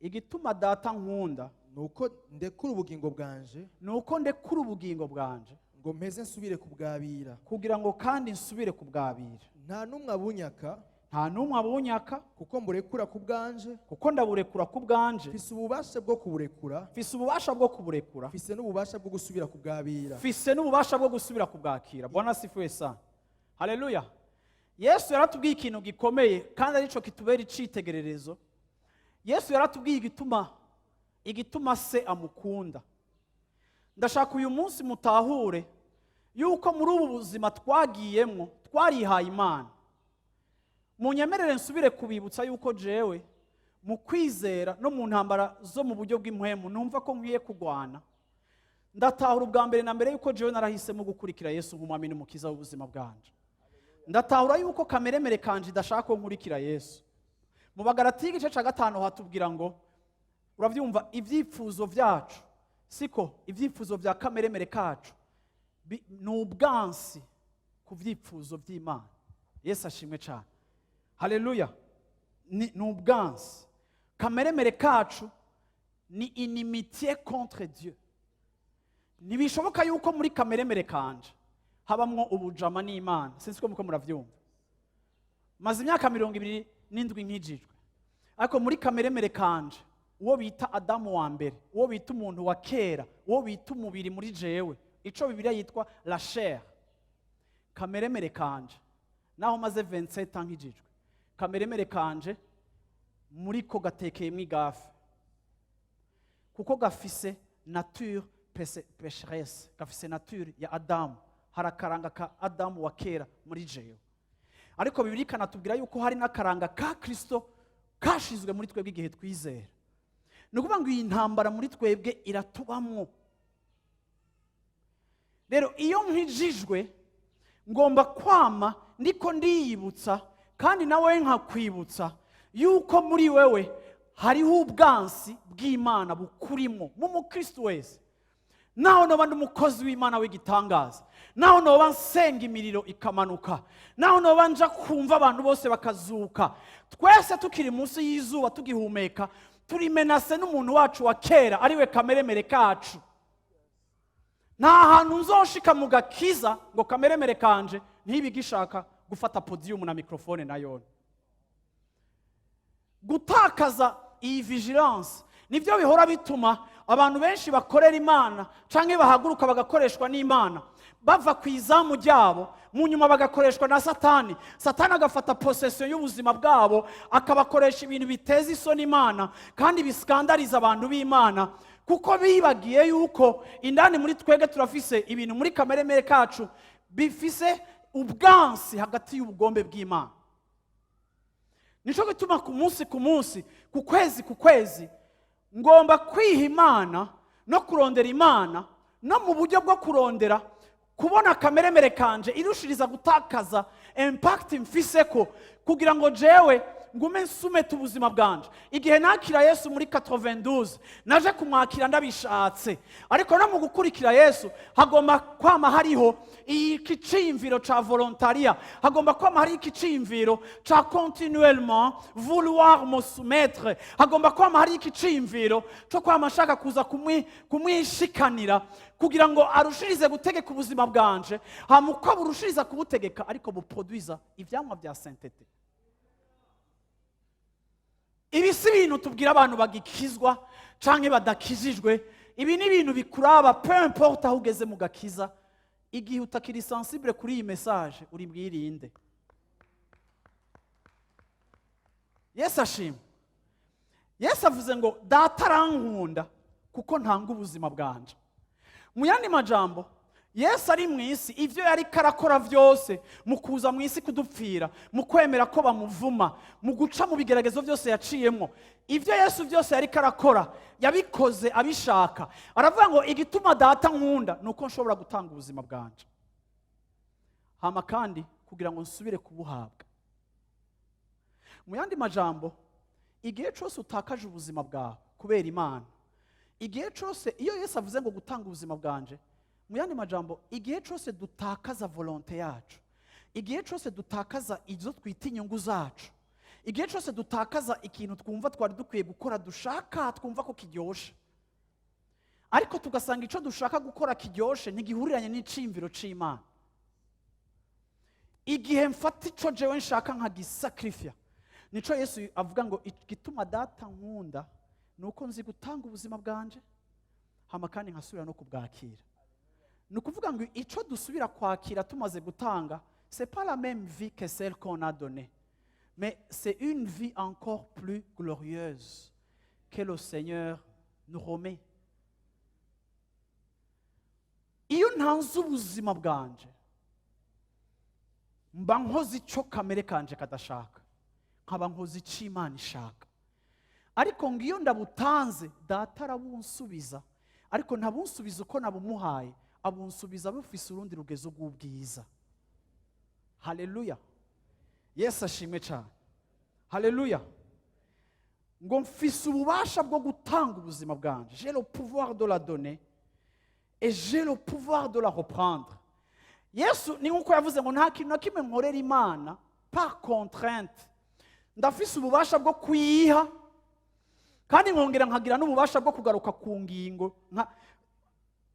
Igituma data nkunda
nuko ndekura ubugingo bwanje
nuko ndekura ubugingo bwanje
ngo mpeze nsubire kubwabira,
kugira ngo kandi nsubire kubwabira.
nta n'umwe abunyaka
Nta n'umwe abunyaka
kuko mburekura ku bwanje,
kuko ndaburekura ku bwanje.
mfise ububasha bwo kuburekura,
Mfise ububasha bwo kuburekura,
mfise n'ububasha bwo gusubira kubwabira.
mfise n'ububasha bwo gusubira kubwakira. Bwana asifiwe sana. Haleluya. Yesu yaratubwiye ikintu gikomeye kandi arico kitubera icitegererezo. Yesu yaratubwiye igituma se amukunda. Ndashaka uyu munsi mutahure yuko muri ubu buzima twagiyemo twarihaye Imana. Munyemerere nsubire kubibutsa yuko jewe mu kwizera no mu ntambara zo mu buryo bw'impwemu numva ko nkwiye kugwana. Ndatahura ubwa mbere na mbere yuko jewe narahisemo gukurikira Yesu nk'umwami n'umukiza w'ubuzima bwanje. Ndatahura yuko kameremere kanje idashaka ko nkurikira Yesu. Mu Bagalatiya igice ca 5 hatubwira ngo uravyumva ivyifuzo vyacu siko ivyifuzo vya kameremere kacu n'ubwansi ku vyifuzo vy'Imana. Yesu ashimwe cyane. Haleluya. N'ubwansi. Kameremere kacu ni inimitié contre Dieu. Nibishoboka yuko muri kameremere kanje habamwo ubujama n'Imana. Sinzi ko muko muravyumva. Maze imyaka 27 nkijijwe. Ariko muri kameremere kanje uwo bita Adamu wa mbere, uwo bita umuntu wa kera, uwo bita umubiri muri jewe, ico Bibiliya yitwa la chair. Kameremere kanje naho maze 27 nkijijwe. Kameremere kanje muri ko gatekeye mwigafe. Kuko gafise nature pécheresse, gafise nature ya Adamu. Harakaranga ka Adamu wa kera muri jewe. Ariko Bibiliya kanatubwira yuko hari n'akaranga ka Kristo kashizwe muri twebwe igihe twizera. Nukuvuga ngo iyi ntambara muri twebwe iratubamwo. Rero iyo nkijijwe ngomba kwama ndiko ndiyibutsa kandi nawe nkakwibutsa yuko muri wewe hariho ubwansi bw'Imana bukurimo mu mukristo wese. Naho noba ndumukozi w'Imana w'igitangaza, naho noba nsenga imiriro ikamanuka, naho noba nja kumva abantu bose bakazuka, twese tukiri munsi y'izuba tugihumeka, turi menase n'umuntu wacu wa kera ariwe kameremere kacu. Nta hantu nzoshika mu gakiza ngo kameremere kanje ntibigishaka gufata podium na mikrofone nayo. Gutakaza iyi vigilance nivyo bihora bituma abantu benshi bakorera Imana canke bahaguruka bagakoreshwa n'Imana bava ku izamu ryabo, mu nyuma bagakoreshwa na Satani. Satani agafata possession y'ubuzima bwabo akabakoresha ibintu biteza isoni Imana kandi biskandariza abantu b'Imana, kuko bibagiye yuko indani muri twege turafise ibintu muri kameremere kacu bifise ubwansi hagati y'ubugombe bw'Imana. Nico gituma ku munsi ku kwezi ngomba kwiha Imana no kurondera Imana no mu buryo bwo kurondera kubona kameremere kanje irushiriza gutakaza impact mfiseko kugira ngo jewe ngume nsumete ubuzima bwanje. Igihe nakira Yesu muri 92 naje kumwakira ndabishatse, ariko no mu gukurikira Yesu hagomba kwama hariho ikicimviro ca volontaria, hagomba kwama hari ikicimviro ca continuellement vouloir me soumettre, hagomba kwama hari ikicimviro cyo kwama nshaka kuza kumwishikanira kugira ngo arushirize gutegeka ubuzima bwanje, hamuko burushiriza kubutegeka ariko buproduiza ivyamwa vya sainteté. Ibi si ibintu tubwira abantu bagikizwa canke badakijijwe. Ibi ni ibintu bikuraba peu importe aho ugeze mu gakiza. Igihe utakiri sensible kuri iyi message uri bwirinde. Yesu ashimwe. Yesu avuze ngo data arankunda kuko ntanga ubuzima bwanje. Mu yandi majambo, Yesu ari mu isi, ivyo yari karakora vyose mu kuza mu isi kudupfira, mu kwemera ko bamuvuma, mu guca mu bigeragezo vyose yaciyemo, ivyo Yesu vyose yari karakora yabikoze abishaka. Aravuga ngo igituma data nkunda nuko nshobora gutanga ubuzima bwanje, hama kandi kugira ngo nsubire kubuhabwa. Mu yandi majambo, igihe cyose utakaje ubuzima bwawe kubera Imana, igihe cyose iyo Yesu avuze ngo gutanga ubuzima bwanje, mu yandi majambo, igihe cyose dutakaza volonté yacu, igihe cyose dutakaza izo twita inyungu zacu, igihe cyose dutakaza ikintu twumva twari dukwiye gukora dushaka twumva ko kiryoshe, ariko tugasanga icyo dushaka gukora kiryoshe ntigihuriranye n'iciyumviro c'Imana. Igihe mfata icyo jewe nshaka nkagisakrifiya, nico Yesu avuga ngo igituma data nkunda nuko nzi gutanga ubuzima bwanje hama kandi nkasubira no kubwakira. Ni ukuvuga ngo icyo dusubira kwakira tumaze gutanga, c'est pas la même vie que celle qu'on a donnée, mais c'est une vie encore plus glorieuse que le Seigneur nous remet. Iyo ntanze ubuzima bwanje mba nkoze icyo kamere kanje kadashaka, nkaba nkoze icyo Imana ishaka. Ariko ngo iyo ndabutanze data arabunsubiza, ariko ntabunsubiza uko nabumuhaye, abunsubiza bufise urundi rugezo rw'ubwiza. Haleluya, Yesu ashimwe cyane. Haleluya. Ngo mfise ububasha bwo gutanga ubuzima bwanje, j'ai le pouvoir de la donner et j'ai le pouvoir de la reprendre. Yesu ni nkuko yavuze ngo nta kintu na kimwe nkorera Imana par contrainte. Ndafise ububasha bwo kuyiha kandi nkongera nkagira n'ububasha bwo kugaruka ku ngingo.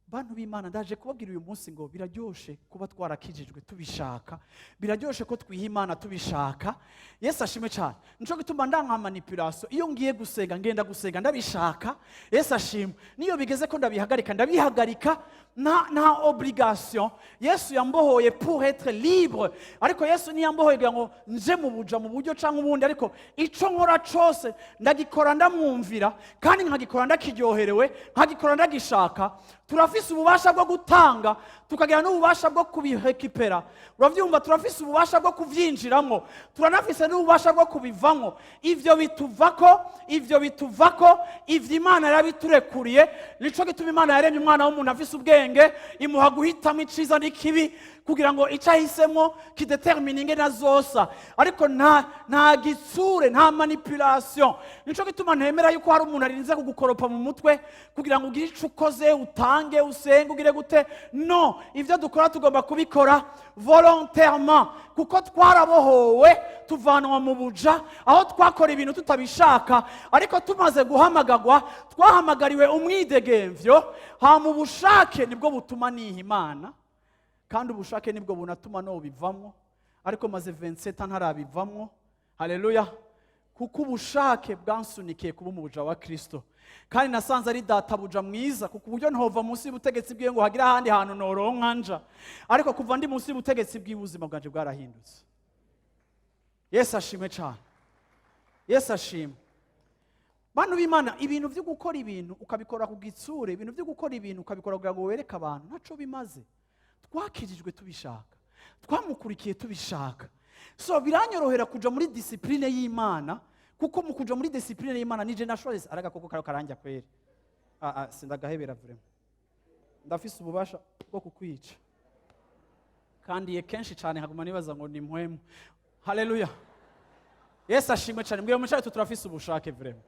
Bantu b'Imana, ndaje kubabwira uyu munsi ngo biraryoshe kuba twarakijijwe tubishaka, biraryoshe ko twiha Imana tubishaka. Yesu ashimwe cyane. Nico gituma ndanka manipulation. Iyo ngiye gusenga ngenda gusenga ndabishaka. Yesu ashimwe. Niyo bigeze ko ndabihagarika ndabihagarika, nta obligation. Yesu yambohoye pour être libre, ariko Yesu niyambohoye ngo nje mu buja mu buryo canke ubundi, ariko ico nkora cose ndagikora ndamwumvira kandi nkagikora ndakiryoherewe, nkagikora ndagishaka. Turafise ububasha bwo gutanga, tukagira n'ububasha bwo kubihekipera. Uravyumva, turafise ububasha bwo kuvyinjiramo, turanafise n'ububasha bwo kubivamo. Ivyo bituvako, ivyo Imana yarabiturekuriye. Nico gituma Imana yaremye umwana w'umuntu afise ubwenge, imuha guhitamo iciza n'ikibi, kugira ngo icyo ahisemo kidetermininge na zosa, ariko nta gitsure, nta manipulation. Nico gituma ntemera yuko hari umuntu arinze kugukoropa mu mutwe kugira ngo ugire icyo ukoze, utange, usenge, ugire gute. No, ivyo dukora tugomba kubikora volontairement, kuko twarabohowe tuvanwa mu buja aho twakora ibintu tutabishaka, ariko tumaze guhamagagwa twahamagariwe umwidegemvyo. Hama ubushake nibwo butuma niha Imana, kandi ubushake nibwo bunatuma no bivamwo, ariko maze 27 ntarabivamwo. Haleluya. Kuko ubushake bwansunikiye kuba mu buja wa Kristo, kandi nasanze ari data buja mwiza, kuko uburyo ntova munsi y'ubutegetsi bwiwe ngo hagira ahandi hantu noronka nja, ariko kuva ndi munsi y'ubutegetsi bw'ubuzima bwanje bwarahindutse. Yesu ashimwe cyane. Yesu ashimwe. Bantu b'Imana, ibintu byo gukora ibintu ukabikora ku gitsure, ibintu byo gukora ibintu ukabikora kugira ngo wereke abantu, ntaco bimaze. Twakijijwe tubishaka, twamukurikiye tubishaka. So biranyorohera kuja muri discipline y'Imana, kuko mu kuja muri discipline y'Imana nije nashoze araga koko karanja kweri. Sindagahebera vraiment. Ndafise ububasha bwo kukwica, kandi kenshi cyane haguma nibaza ngo ni mpwemu. Haleluya. Yesu ashimwe cyane. Mbwiye mu cyacu turafise ubushake vraiment.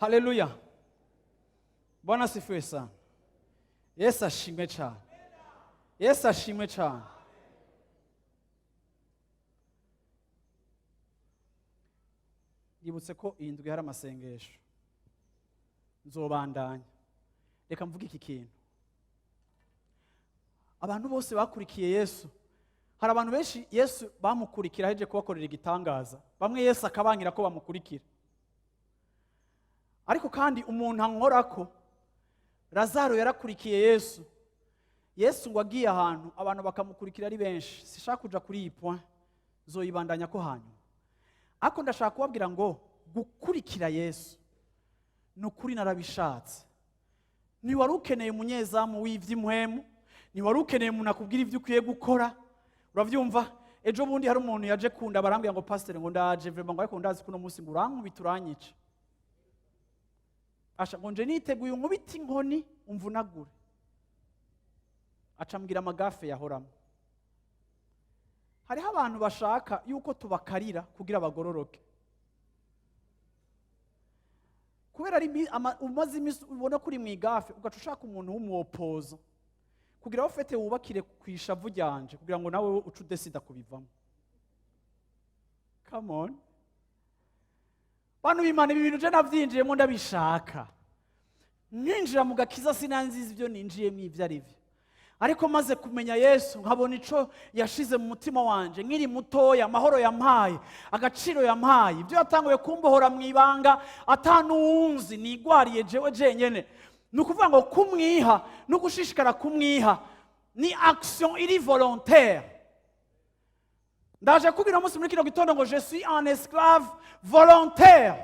Haleluya. Bwana asifiwe sana. Yesu ashimwe cyane. Yesu ashimwe cyane. Yibutse ko iyi ndwi hari amasengesho nzobandanya. Reka mvuge iki kintu. Abantu bose bakurikiye Yesu, hari abantu benshi Yesu bamukurikira heje kubakorera igitangaza, bamwe Yesu akabangira ko bamukurikira. Ariko kandi umuntu ankorako, Lazaro yarakurikiye Yesu. Yesu ngo agiye ahantu abantu bakamukurikira ari benshi. Sishaka kuja kuri iyi point, zoyibandanya ko hanyuma. Ako ndashaka kubabwira ngo gukurikira Yesu nukuri narabishatse. Ni wari ukeneye umunyezamu w'ivy'imwemu, ni wari ukeneye umuntu akubwira ivyo ukwiye gukora. Uravyumva? Ejo bundi hari umuntu yaje kunda barambwira ngo pastor ngo ndaje vraiment ngo ariko ndazi kuno munsi ngo urankubita uranyica. Asha ngo nje niteguye unkubita inkoni umvunagure. Acambwira amagafe yahoramo. Hariho abantu bashaka yuko tubakarira kugira bagororoke. Kubera ari umaze imisi ubona kuri mwigafe ugaca ushaka umuntu w'umuopoza kugira aho fete wubakire ku ishavu ryanje kugira ngo nawe uce udesida kubivamo. Come on. Bantu b'Imana, ibi bintu je navyinjiyemo ndabishaka. Ninjira mu gakiza sinanziza ibyo ninjiyemo ivyo ari byo. Ariko maze kumenya Yesu nkabona ico yashize mu mutima wanje nkiri mutoya, amahoro yampaye, agaciro yampaye, ibyo yatanguye kumbohora mu ibanga atanuwunzi nigwariye jewe jenyene. Nukuvuga ngo kumwiha no gushishikara kumwiha ni action iri volontaire. Ndaje kubira umunsi muri kino gitondo ngo je suis un esclave volontaire.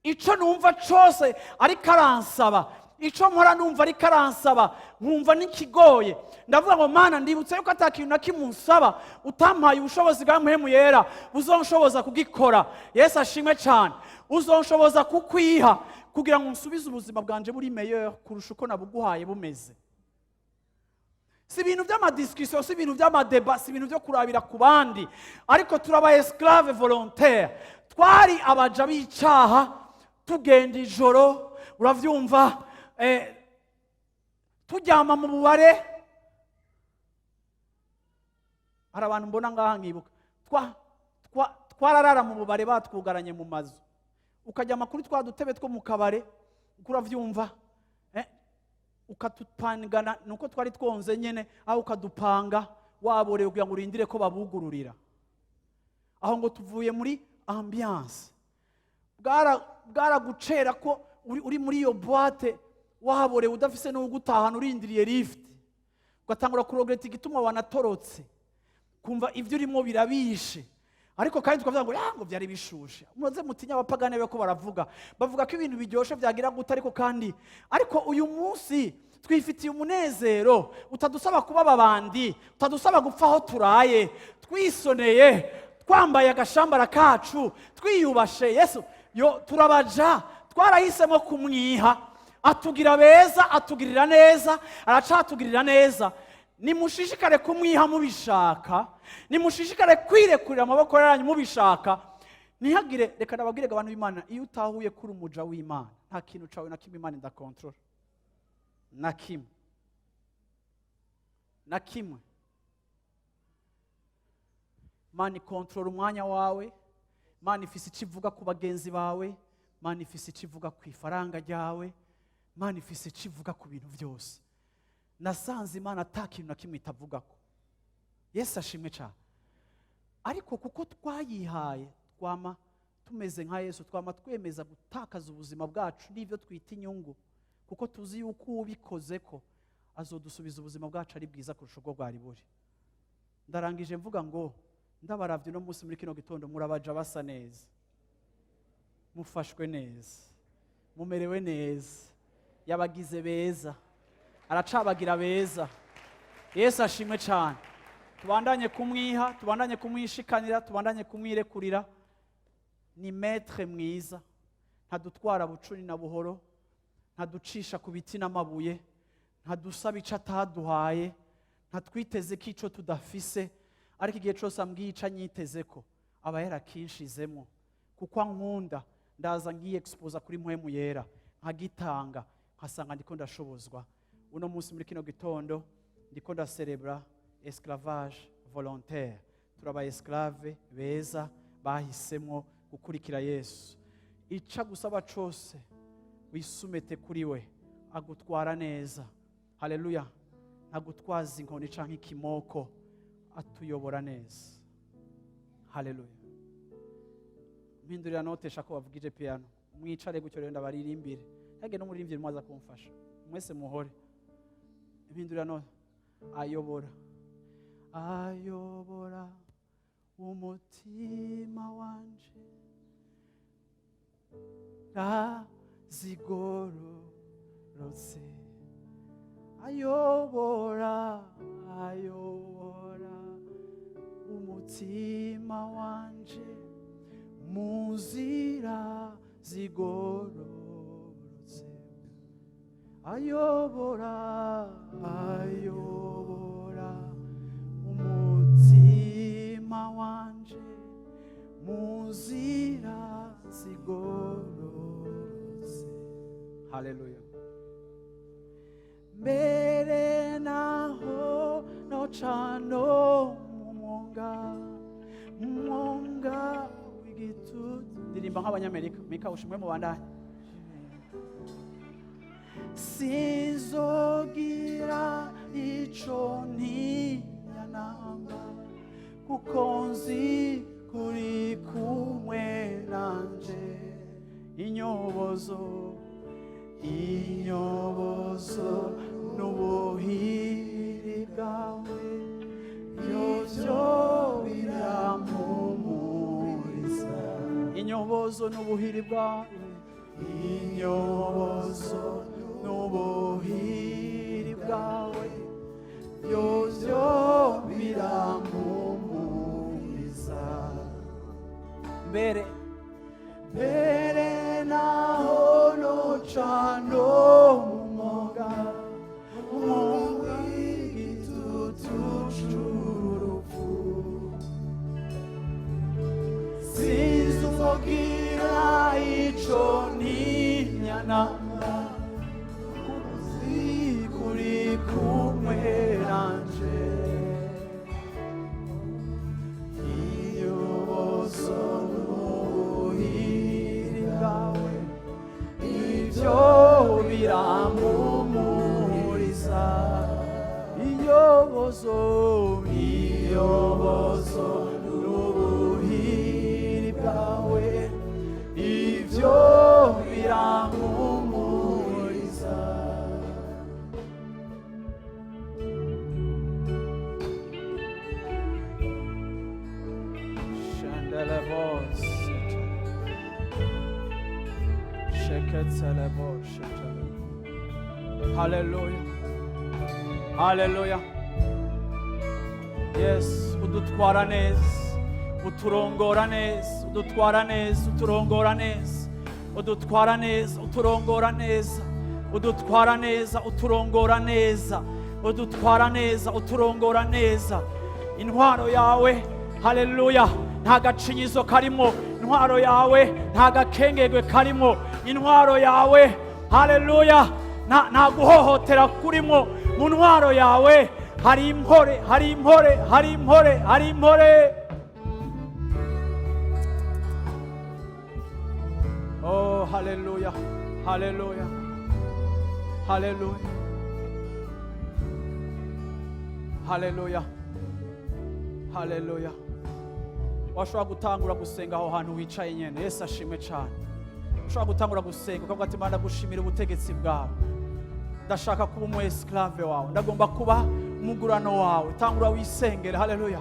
Ico numva cose ari karansaba, ico mpora numva ari karansaba, nkumva nikigoye. Ndavuga ngo Mana, ndibutse yuko atakintu na kimwe unsaba utampaye ubushobozi bwa Mpwemu Yera buzonshoboza kugikora. Yesu ashimwe cyane. Uzonshoboza kukwiha kugira ngo nsubize ubuzima bwanje buri meilleur kurusha uko nabuguhaye bumeze. Si ibintu by'amadiscussion, si ibintu by'amadeba, si ibintu byo kurabira ku bandi, ariko turaba esclave volontaire. Twari abaja b'icaha, tugenda ijoro, uravyumva, turyama mu bubare. Hari abantu mbona ngaha nkibuka, twararara mu bubare batwugaranye mu mazu, ukajyama kuri twa dutebe two mu kabare, uravyumva, ukatupangana nuko twari twonze nyene, aho ukadupanga waborewe kugira ngo urindire ko babugururira. Aho ngo tuvuye muri ambiance, bwaragucera ko uri muri iyo boîte waborewe udafise no gutahana urindiriye lift, ugatangura kurogereta igituma wanatorotse, kumva ivyo urimo birabishe. Ariko kandi tukavuga ngo byari bishushe. Muze mutinya abapagane be ko baravuga ko ibintu biryoshe byagira gute, ariko uyu munsi twifitiye umunezero utadusaba kuba babandi, utadusaba gupfa aho turaye, twisoneye, twambaye agashambara kacu, twiyubashe. Yesu turabaja, twarahisemo kumwiha, atugira beza, atugirira neza, aracatugirira neza. Nimushishikare kumwiha mubishaka, nimushishikare kwirekurira amaboko yanyu mubishaka. Ntihagire, reka nababwire abantu b'Imana, iyo utahuye kuri umuja w'Imana nta kintu cawe na kimwe Imana ndakontrola, na kimwe. Imana ikontrola umwanya wawe, Imana ifise ikivuga ku bagenzi bawe, Imana ifise ikivuga ku ifaranga ryawe, Imana ifise ikivuga ku bintu byose. Nasanze Imana atakintu na kimwe itavugako. Yesu ashimwe cyane. Ariko kuko twayihaye, twama tumeze nka Yesu, twama twemeza gutakaza ubuzima bwacu n'ibyo twita inyungu, kuko tuzi yuko ubikoze ko azodusubiza ubuzima bwacu ari bwiza kurusha ubwo bwari buri. Ndarangije mvuga ngo ndabaravye no munsi muri kino gitondo murabaja basa neza, mufashwe neza, mumerewe neza, yabagize beza, aracabagira beza. Yesu ashimwe cyane. Tubandanye kumwiha, tubandanye kumwishikanira, tubandanye kumwirekurira. Ni maître mwiza, ntadutwara bucuni na buhoro, ntaducisha ku biti n'amabuye, ntadusaba ico ataduhaye, ntatwiteze ko ico tudafise, ariko igihe cyose ambwiye ico anyitezeko aba yarakinshizemo, kuko ankunda. Ndaza ngiye exposa kuri Mpwemu Yera, nkagitanga, nkasanga ndiko ndashobozwa. Uno munsi muri kino gitondo ndiko ndacelebra esclavage volontaire. Turaba esclave beza bahisemo gukurikira Yesu. Ica gusaba cose wisumete kuri we, agutwara neza. Haleluya. Ntagutwaza inkoni canke ikimoko, atuyobora neza. Haleluya. Mpindurira note shako bavugije piano, mwicare gutyo rero ndabaririmbire. Hage no muririmbire mwaza kumfasha, mwese muhore. Mpindurira note. Ayobora umutima wanje, zigororotse. Ayobora umutima wanje, muzira zigororotse. Ayobora umutima wanje, muzira zigororotse. Haleluya. Mais cano mwonga w'igitutu. Ndirimba nk'abanyamerika. Mika ushimwe mu bandanye. Sinzogira ico ntinya namba, kuko nzi kuri kumwe nanje. Inyobozo n'ubuhiri bwawe vyovyo birampumuriza. Inyobozo n'ubuhiri bwawe, inyobozo n'ubuhiri bwawe vyovyo birampumuriza. Mbere naho nocano mumoga w'igitutu c'urupfu, sinzogira ico ntinya namba, kuri kumwe nanje. Inyobozo n'ubuhiri bwawe ivyo birampumuriza. Inyobozo n'ubuhiri bwawe ivyo birampumuriza. Chandela voz sheketsele voz. Hallelujah, hallelujah. Yes, udutwara neza, uturongora neza, udutwara neza, uturongora neza, udutwara neza, uturongora neza, udutwara neza, uturongora neza, udutwara neza, uturongora neza. Intwaro yawe, haleluya, nta gacinyizo karimo. Intwaro yawe nta gakengegwe karimo. Intwaro yawe, haleluya, nta guhohotera kurimo. Mu ntwaro yawe hari impore, hari impore, hari impore, hari impore. Oh, haleluya, haleluya, haleluya, haleluya, haleluya. Washobora gutangura gusenga aho hantu wicaye nyene. Yesu ashimwe cyane. Ushobora gutangura gusenga ukavuga ati Mana, gushimira ubutegetsi bwawe. Ndashaka kuba umu esclave wawe, ndagomba kuba umugurano wawe. Tangura wisengere. Haleluya.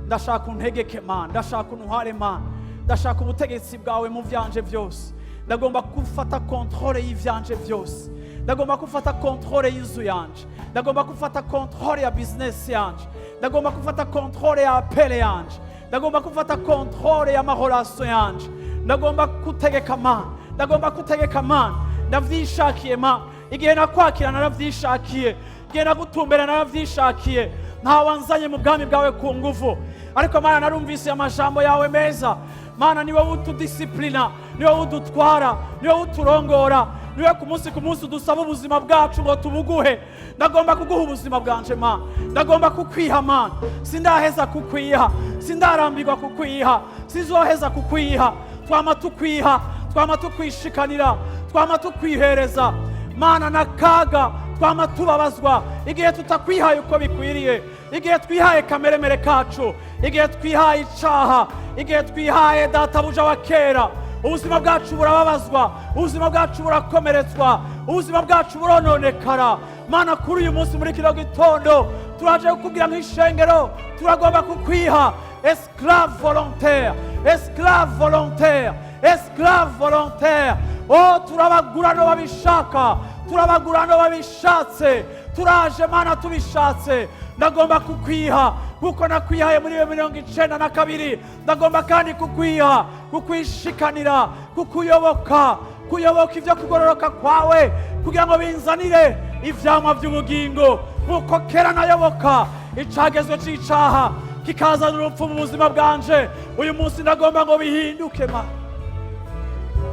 Ndashaka untegeke Mana, ndashaka untware Mana, ndashaka ubutegetsi bwawe mu vyanje vyose. Ndagomba gufata controle y'ivyanje vyose. Ndagomba gufata controle y'inzu yanje. Ndagomba gufata controle ya business yanje. Ndagomba gufata controle ya apele yanje. Ndagomba gufata controle ya mahorasyo yanje. Ndagomba kutegeka Mana, ndagomba kutegeka Mana. Ndavyishakiye Mana. Igihe nakwakira naravyishakiye, igihe nagutumbera naravyishakiye. Nta wanzanye mu bwami bwawe ku nguvu, ariko Mana narumvise amajambo yawe meza. Mana, niwe utudisiplina, niwe udutwara, niwe uturongora, niwe ku munsi udusaba ubuzima bwacu ngo tubuguhe. Ndagomba kuguha ubuzima bwanje Mana, ndagomba kukwiha Mana. Sindaheza kukwiha, sindarambirwa kukwiha, sizoheza kukwiha. Twama tukwiha, twama tukwishikanira, twama tukwihereza Mana. Nakaga twama tubabazwa igihe tutakwihaye uko bikwiriye, igihe twihaye kameremere kacu, igihe twihaye icaha, igihe twihaye databuja wa kera. Ubuzima bwacu burababazwa, ubuzima bwacu burakomeretswa, ubuzima bwacu burononekara. Mana, kuri uyu munsi muri kino gitondo turaje kukubwira nk'ishengero, turagomba kukwiha. Esclave volontaire, esclave volontaire, esclave volontaire. Oh, turabagurano babishaka, turabagurano babishatse. Turaje Mana tubishatse. Ndagomba kukwiha kuko nakwihaye muri 1992. Ndagomba kandi kukwiha, kukwishikanira, kukuyoboka, kuyoboka ivyo kugororoka kwawe, kugira ngo binzanire ivyamwa vy'ubugingo. Nkuko kera nayoboka icagezwe c'icaha kikazana urupfu mu buzima bwanje, uyu munsi ndagomba ngo bihinduke Mana.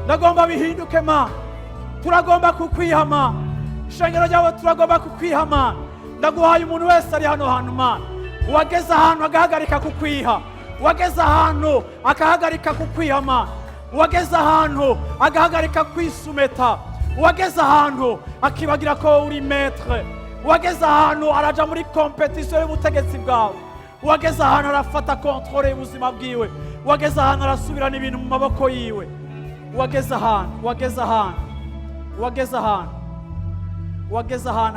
Ndagomba bihinduke Mana. Turagomba kukwiha Mana. Ishengero ryawe turagomba kukwiha Mana. Ndaguhaye umuntu wese ari hano hantu Mana. wageze ahantu agahagarika kukwiha, wageze ahantu akahagarika kukwiha Mana, wageze ahantu agahagarika kwisumeta, wageze ahantu akibagira ko uri maître, wageze ahantu araja muri competition y'ubutegetsi bwawe, wageze ahantu arafata controle y'ubuzima bwiwe, wageze ahantu arasubirana ibintu mu maboko yiwe, wageze ahantu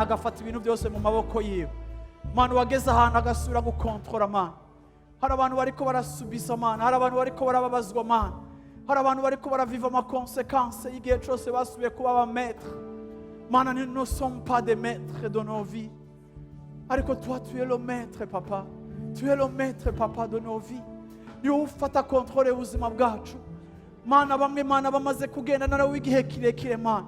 agafata ibintu byose mu maboko yiwe Mana, wageze ahantu agasubira gukontrola Mana. Hari abantu bariko barasubisa Mana, hari abantu bariko barababazwa Mana, hari abantu bariko baraviva amakonsekanse y'igihe cyose basubiye kuba ba maître Mana. Nous ne sommes pas des maîtres de nos vies, ariko toi tu es le maître Papa, tu es le maître Papa de nos vies. Ni wowe ufata controle y'ubuzima bwacu Mana. Bamwe Mana bamaze kugenda nawe igihe kirekire Mana,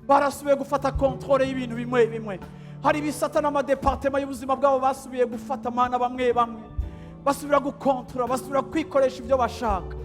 barasubiye gufata controle y'ibintu bimwe bimwe. Hari ibisata n'amadepartement y'ubuzima bwabo basubiye gufata Mana, bamwe basubira gukontrola, basubira kwikoresha ibyo bashaka.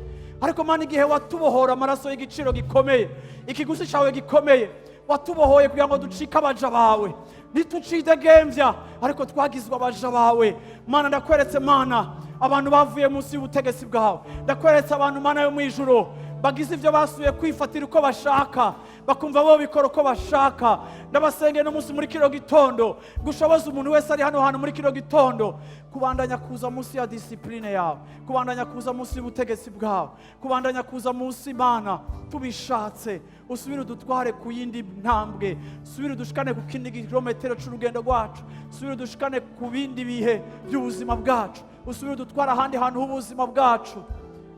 Ariko Mana, igihe watubohora amaraso y'igiciro gikomeye, ikiguzi cyawe gikomeye, watubohoye kugira ngo ducike abaja bawe, ntitucidegembya ariko twagizwe abaja bawe Mana. Ndakweretse Mana abantu bavuye munsi y'ubutegetsi bwawe, ndakweretse abantu Mana yo mu ijuru bagize ibyo basubiye kwifatira uko bashaka, bakumva bo bikora uko bashaka. Ndabasengeye no munsi muri kino gitondo gushoboza umuntu wese ari hano hantu muri kino gitondo kubandanya kuza munsi ya discipline yawe, kubandanya kuza munsi y'ubutegetsi bwawe, kubandanya kuza munsi Mana. Tubishatse usubire udutware ku yindi ntambwe, usubire udushikane ku kindi kilometero c'urugendo rwacu, usubire udushikane ku bindi bihe by'ubuzima bwacu, usubire udutware ahandi hantu h'ubuzima bwacu,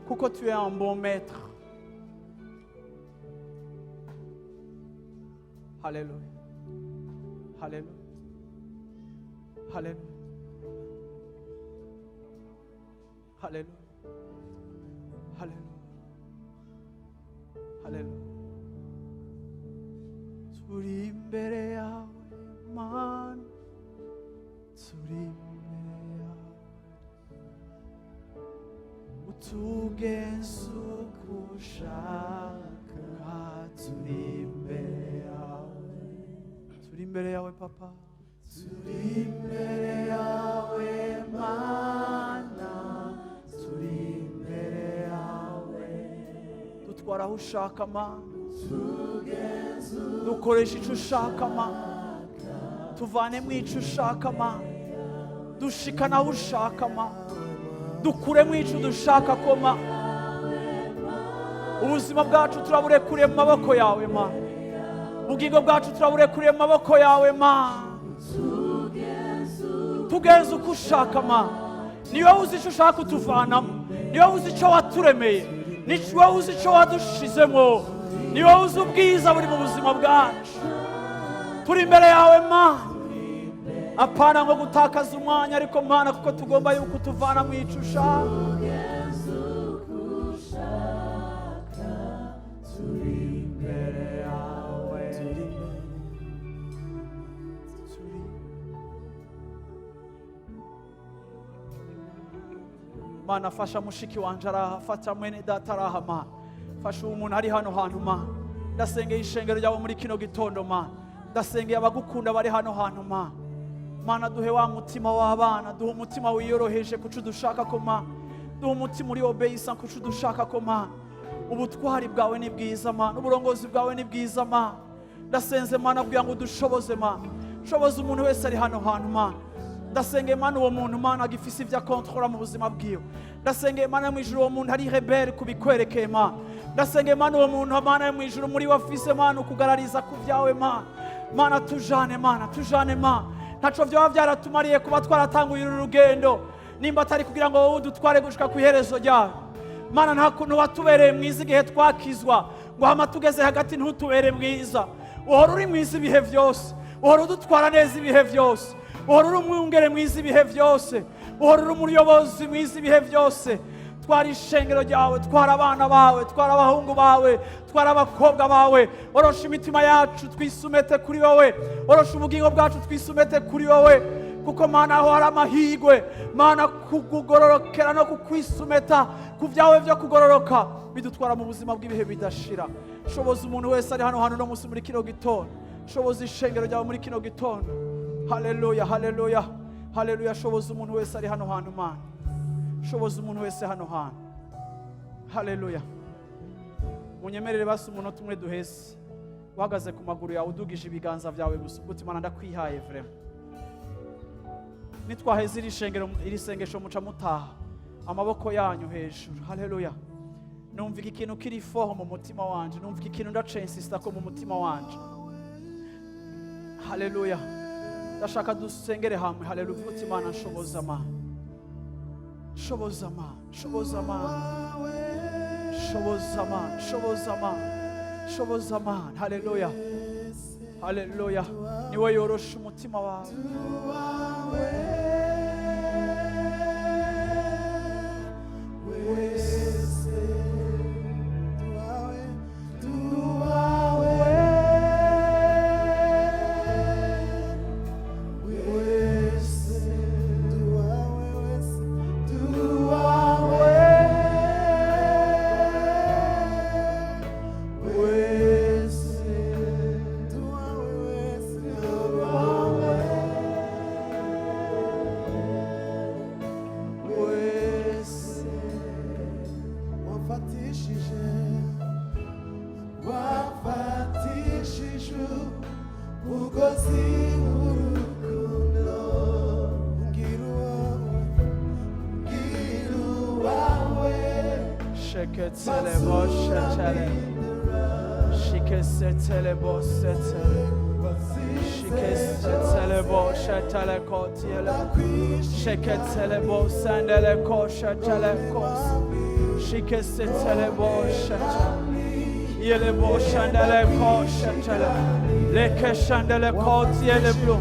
kuko tu es un bon maître. Hallelujah. Hallelujah. Hallelujah. Hallelujah. Hallelujah. Hallelujah. Turi imbere yawe Mana, turi imbere yawe, utugenze uko ushaka. Turi imbere yawe, turi imbere yawe Papa, turi imbere yawe Mana, turi imbere yawe. Dutwara aho ushaka Mana, dukoresha icyo ushaka Mana, tuvane mu icyo ushaka Mana, dushikana aho ushaka Mana, dukure mu icyo dushaka ko Mana. Ubuzima bwacu turaburekuriye mu maboko yawe Mana, ubugingo bwacu turaburekuriye mu maboko yawe Mana. Tugenze uko ushaka Mana, ni wowe uzi icyo ushaka kutuvanamo, ni wowe uzi icyo waturemeye, ni wowe uzi icyo wadushizemo, ni wowe uzi ubwiza buri mu buzima bwacu. Turi imbere yawe Mana, apana ngo gutakaza umwanya, ariko Mana kuko tugomba yuko utuvana mu icyo ushaka. Mana, fasha mushiki wanje araha, fasha mwene data araha Mana, fasha umuntu ari hano hantu Mana. Ndasengeye ishengero ryawe muri kino gitondo Mana, ndasengeye abagukunda bari hano hantu Mana. Mana, duhe wa mutima w'abana, duhe umutima wiyoroheje kuco dushaka ko Mana, duhe umutima uri obeyisa kuco dushaka ko Mana. Ubutwari bwawe ni bwiza Mana, uburongozi bwawe ni bwiza Mana. Ndasenze Mana kugira ngo dushoboze Mana, shoboza umuntu wese ari hano hantu Mana. Ndasengeye Mana uwo muntu Mana agifise ibya control mu buzima bwiwe. Ndasengeye Mana mu ijuru uwo muntu ari rebelle kubikwerekeye Mana. Ndasengeye Mana uwo muntu Mana mu ijuru muri wafise Mana ukugarariza ku byawe Mana. Mana tujane Mana, tujane Mana. Ntaco byaba byaratumariye kuba twaratanguye urugendo nimba atari kugira ngo wowe udutware gushika ku iherezo ryawe Mana. Nta kuntu watubereye mwiza igihe twakizwa ngo hama tugeze hagati ntutubere mwiza. Uhora uri mwiza ibihe byose, uhora udutwara neza ibihe byose, uhora uri umwungere mwiza ibihe byose, uhora uri umuyobozi mwiza ibihe byose. Twara ishengero ryawe, twara abana bawe, twara abahungu bawe, twara abakobwa bawe. Orosha imitima yacu twisumete kuri wowe, orosha ubugingo bwacu twisumete kuri wowe, kuko Mana aho hari amahirwe Mana kugororokera no kukwisumeta ku byawe byo kugororoka bidutwara mu buzima bw'ibihe bidashira. Shoboza umuntu wese ari hano hano no munsi muri kino gitondo, shoboza ishengero ryawe muri kino gitondo. Haleluya, haleluya, Haleluya, shoboza umuntu wese ari hano hantu Mana. Shoboza umuntu wese hano hantu. Haleluya. Munyemerere basi umunota umwe duheze. Uhagaze ku maguru yawe udugije ibiganza byawe gusa uti Mana ndakwihaye vraiment. Nitwaheze iri sengesho muca mutaha. Amaboko yanyu hejuru. Haleluya. Numva ikintu kiri foho mu mutima wanje. Numva ikintu ndacensista ko mu mutima wanje. Haleluya. Ndashaka dusengere hamwe. Haleluya. Uti Mana nshoboza Mana. Shoboza Mana. Shoboza Mana. Shoboza Mana. Shoboza Mana. Shoboza Mana. Haleluya. Haleluya. Niwe yorosha umutima wawe. Sheketselebo sandele kosha telekos. Sheketselebo shata. Yelebo shandele kosha tele. Leke shandele kos yelebo.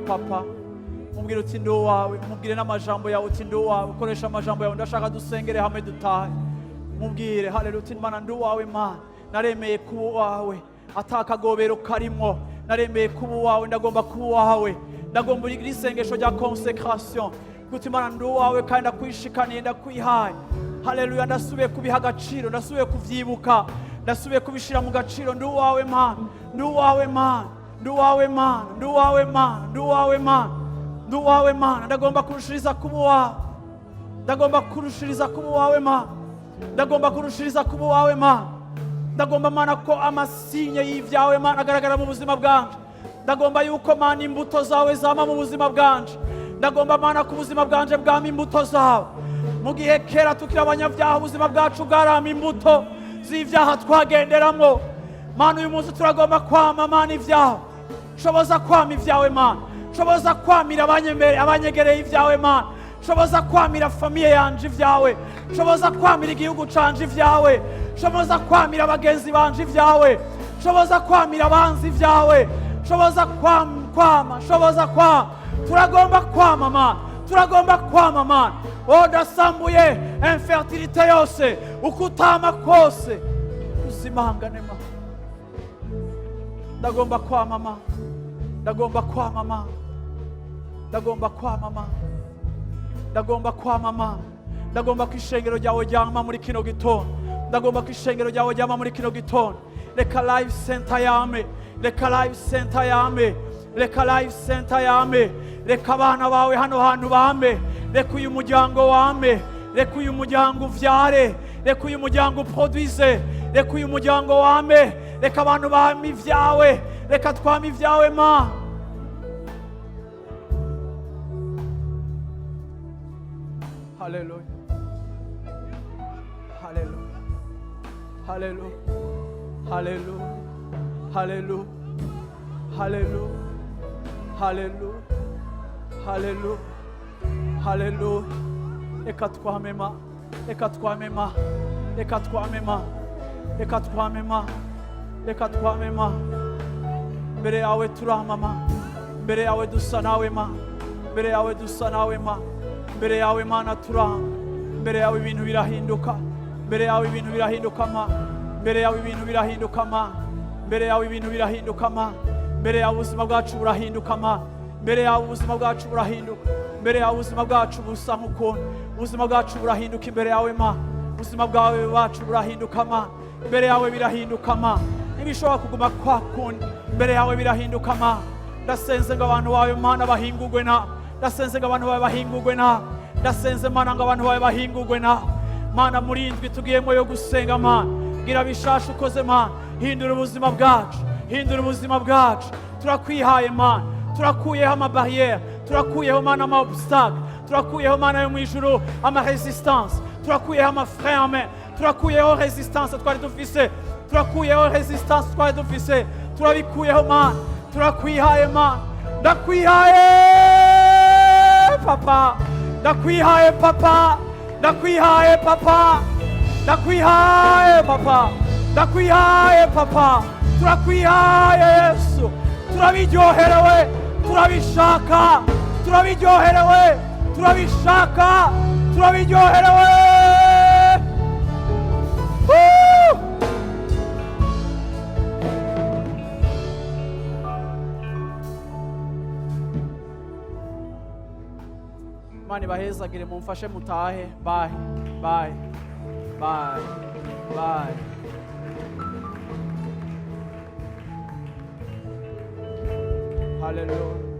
Papa, mubwire uti ndo wawe, mubwire n'amajambo yawe uti ndo wawe, ukoresha amajambo yawe, ndashaka dusengere hamwe dutahe. Mubwire haleluya uti Mana ndo wawe Mana, naremeye kuba wawe, atakagobero karimo, naremeye kuba wawe, ndagomba kuba wawe, ndagomba isengesho rya consécration, uti Mana ndo wawe kandi ndakwishikaniye ndakwihaye. Haleluya, ndasubiye kubiha agaciro, ndasubiye kuvyibuka, ndasubiye kubishira mu gaciro. Ndo wawe Mana, ndo wawe Mana. Nduwawe Mana, nduwawe Mana, nduwawe Mana, nduwawe Mana, ndagomba kurushiriza kuba wawe, ndagomba kurushiriza kuba wawe Mana, ndagomba kurushiriza kuba wawe Mana, ndagomba Mana ko amasinye y'ivyawe Mana agaragara mu buzima bwanje, ndagomba yuko Mana imbuto zawe zama mu buzima bwanje, ndagomba Mana ku buzima bwanje bwama imbuto zawe. Mu gihe kera tukiri abanyabyaha ubuzima bwacu bwarama imbuto z'ivyaha twagenderamo, Mana uyu munsi turagomba kwama Mana ivyawe. Shoboza kwama ivyawe Mana, shoboza kwamira abanyegereye ivyawe Mana, shoboza kwamira famiye yanje ivyawe, shoboza kwamira igihugu canje ivyawe, shoboza kwamira abagenzi banje ivyawe, shoboza kwamira abanzi ivyawe, shoboza kwama, shoboza kwama. Turagomba kwama Mana, turagomba kwama Mana. Ndasambuye infertilité yose, ukutama kose uzimangane Mana. Ndagomba kwama Mana, ndagomba kwama Mana, ndagomba kwama Mana, ndagomba kwama Mana, ndagomba kwishengero ryawe ryama muri kino gitondo, ndagomba kwishengero ryawe ryama muri kino gitondo. reka life center yame, reka life center yame, reka life center yame, reka abana bawe hano hantu bame, reka uyu muryango wame, reka uyu muryango uvyare, reka uyu muryango uproduise, reka uyu muryango wame, reka abantu bame ivyawe, reka twame ivyawe ma. Hallelujah. Hallelujah. Hallelujah. Hallelujah. Hallelujah. Hallelujah. Hallelujah. Hallelujah. Hallelujah. Reka twame ma. Reka twame ma. Reka twame ma. Reka twame ma. Reka twame ma. Mbere yawe turamama. Mbere yawe dusa nawe ma. Mbere yawe dusa nawe ma. Mbere yawe Mana turanga. Mbere yawe ibintu birahinduka. Mbere yawe ibintu birahinduka ma. Mbere yawe ibintu birahinduka ma. Mbere yawe ibintu birahinduka ma. Mbere yawe ubuzima bwacu burahinduka ma. Mbere yawe ubuzima bwacu burahinduka. Mbere yawe ubuzima bwacu busa nk'ukuntu. Ubuzima bwacu burahinduka imbere yawe ma. Ubuzima bwawe bacu burahinduka ma. Imbere yawe birahinduka ma. Ntibishobora kuguma kwa kundi. Imbere yawe birahinduka ma. Ndasenze ngo abantu bawe Mana bahingurwe na. Ndasenze ngo abantu bawe bahingurwe na. Ndasenze Mana ngo abantu bawe bahingurwe na. Mana muri indwi tugiyemo yo gusenga Mana. Gira bishasha ukoze Mana. Hindura ubuzima bwacu. Hindura ubuzima bwacu. Turakwihaye Mana. Turakuyeho amabarriere. Turakuyeho Mana ama-obstacle. Turakuyeho Mana yo mu ijuru ama-resistance. Turakuyeho ama-frein amen. Turakuyeho resistance twari dufise. Turakuyeho resistance twari dufise. Turabikuyeho Mana. Turakwihaye Mana. Ndakwihaye Papa. Ndakwihaye Papa. Ndakwihaye Papa. Ndakwihaye Papa. Ndakwihaye Papa. Turakwihaye Yesu. Turabiryoherewe. Turabishaka. Turabiryoherewe. Turabishaka. Turabiryoherewe. Mani bahezagire mumfashe mutahe. Bye. Bye. Bye. Bye. Hallelujah.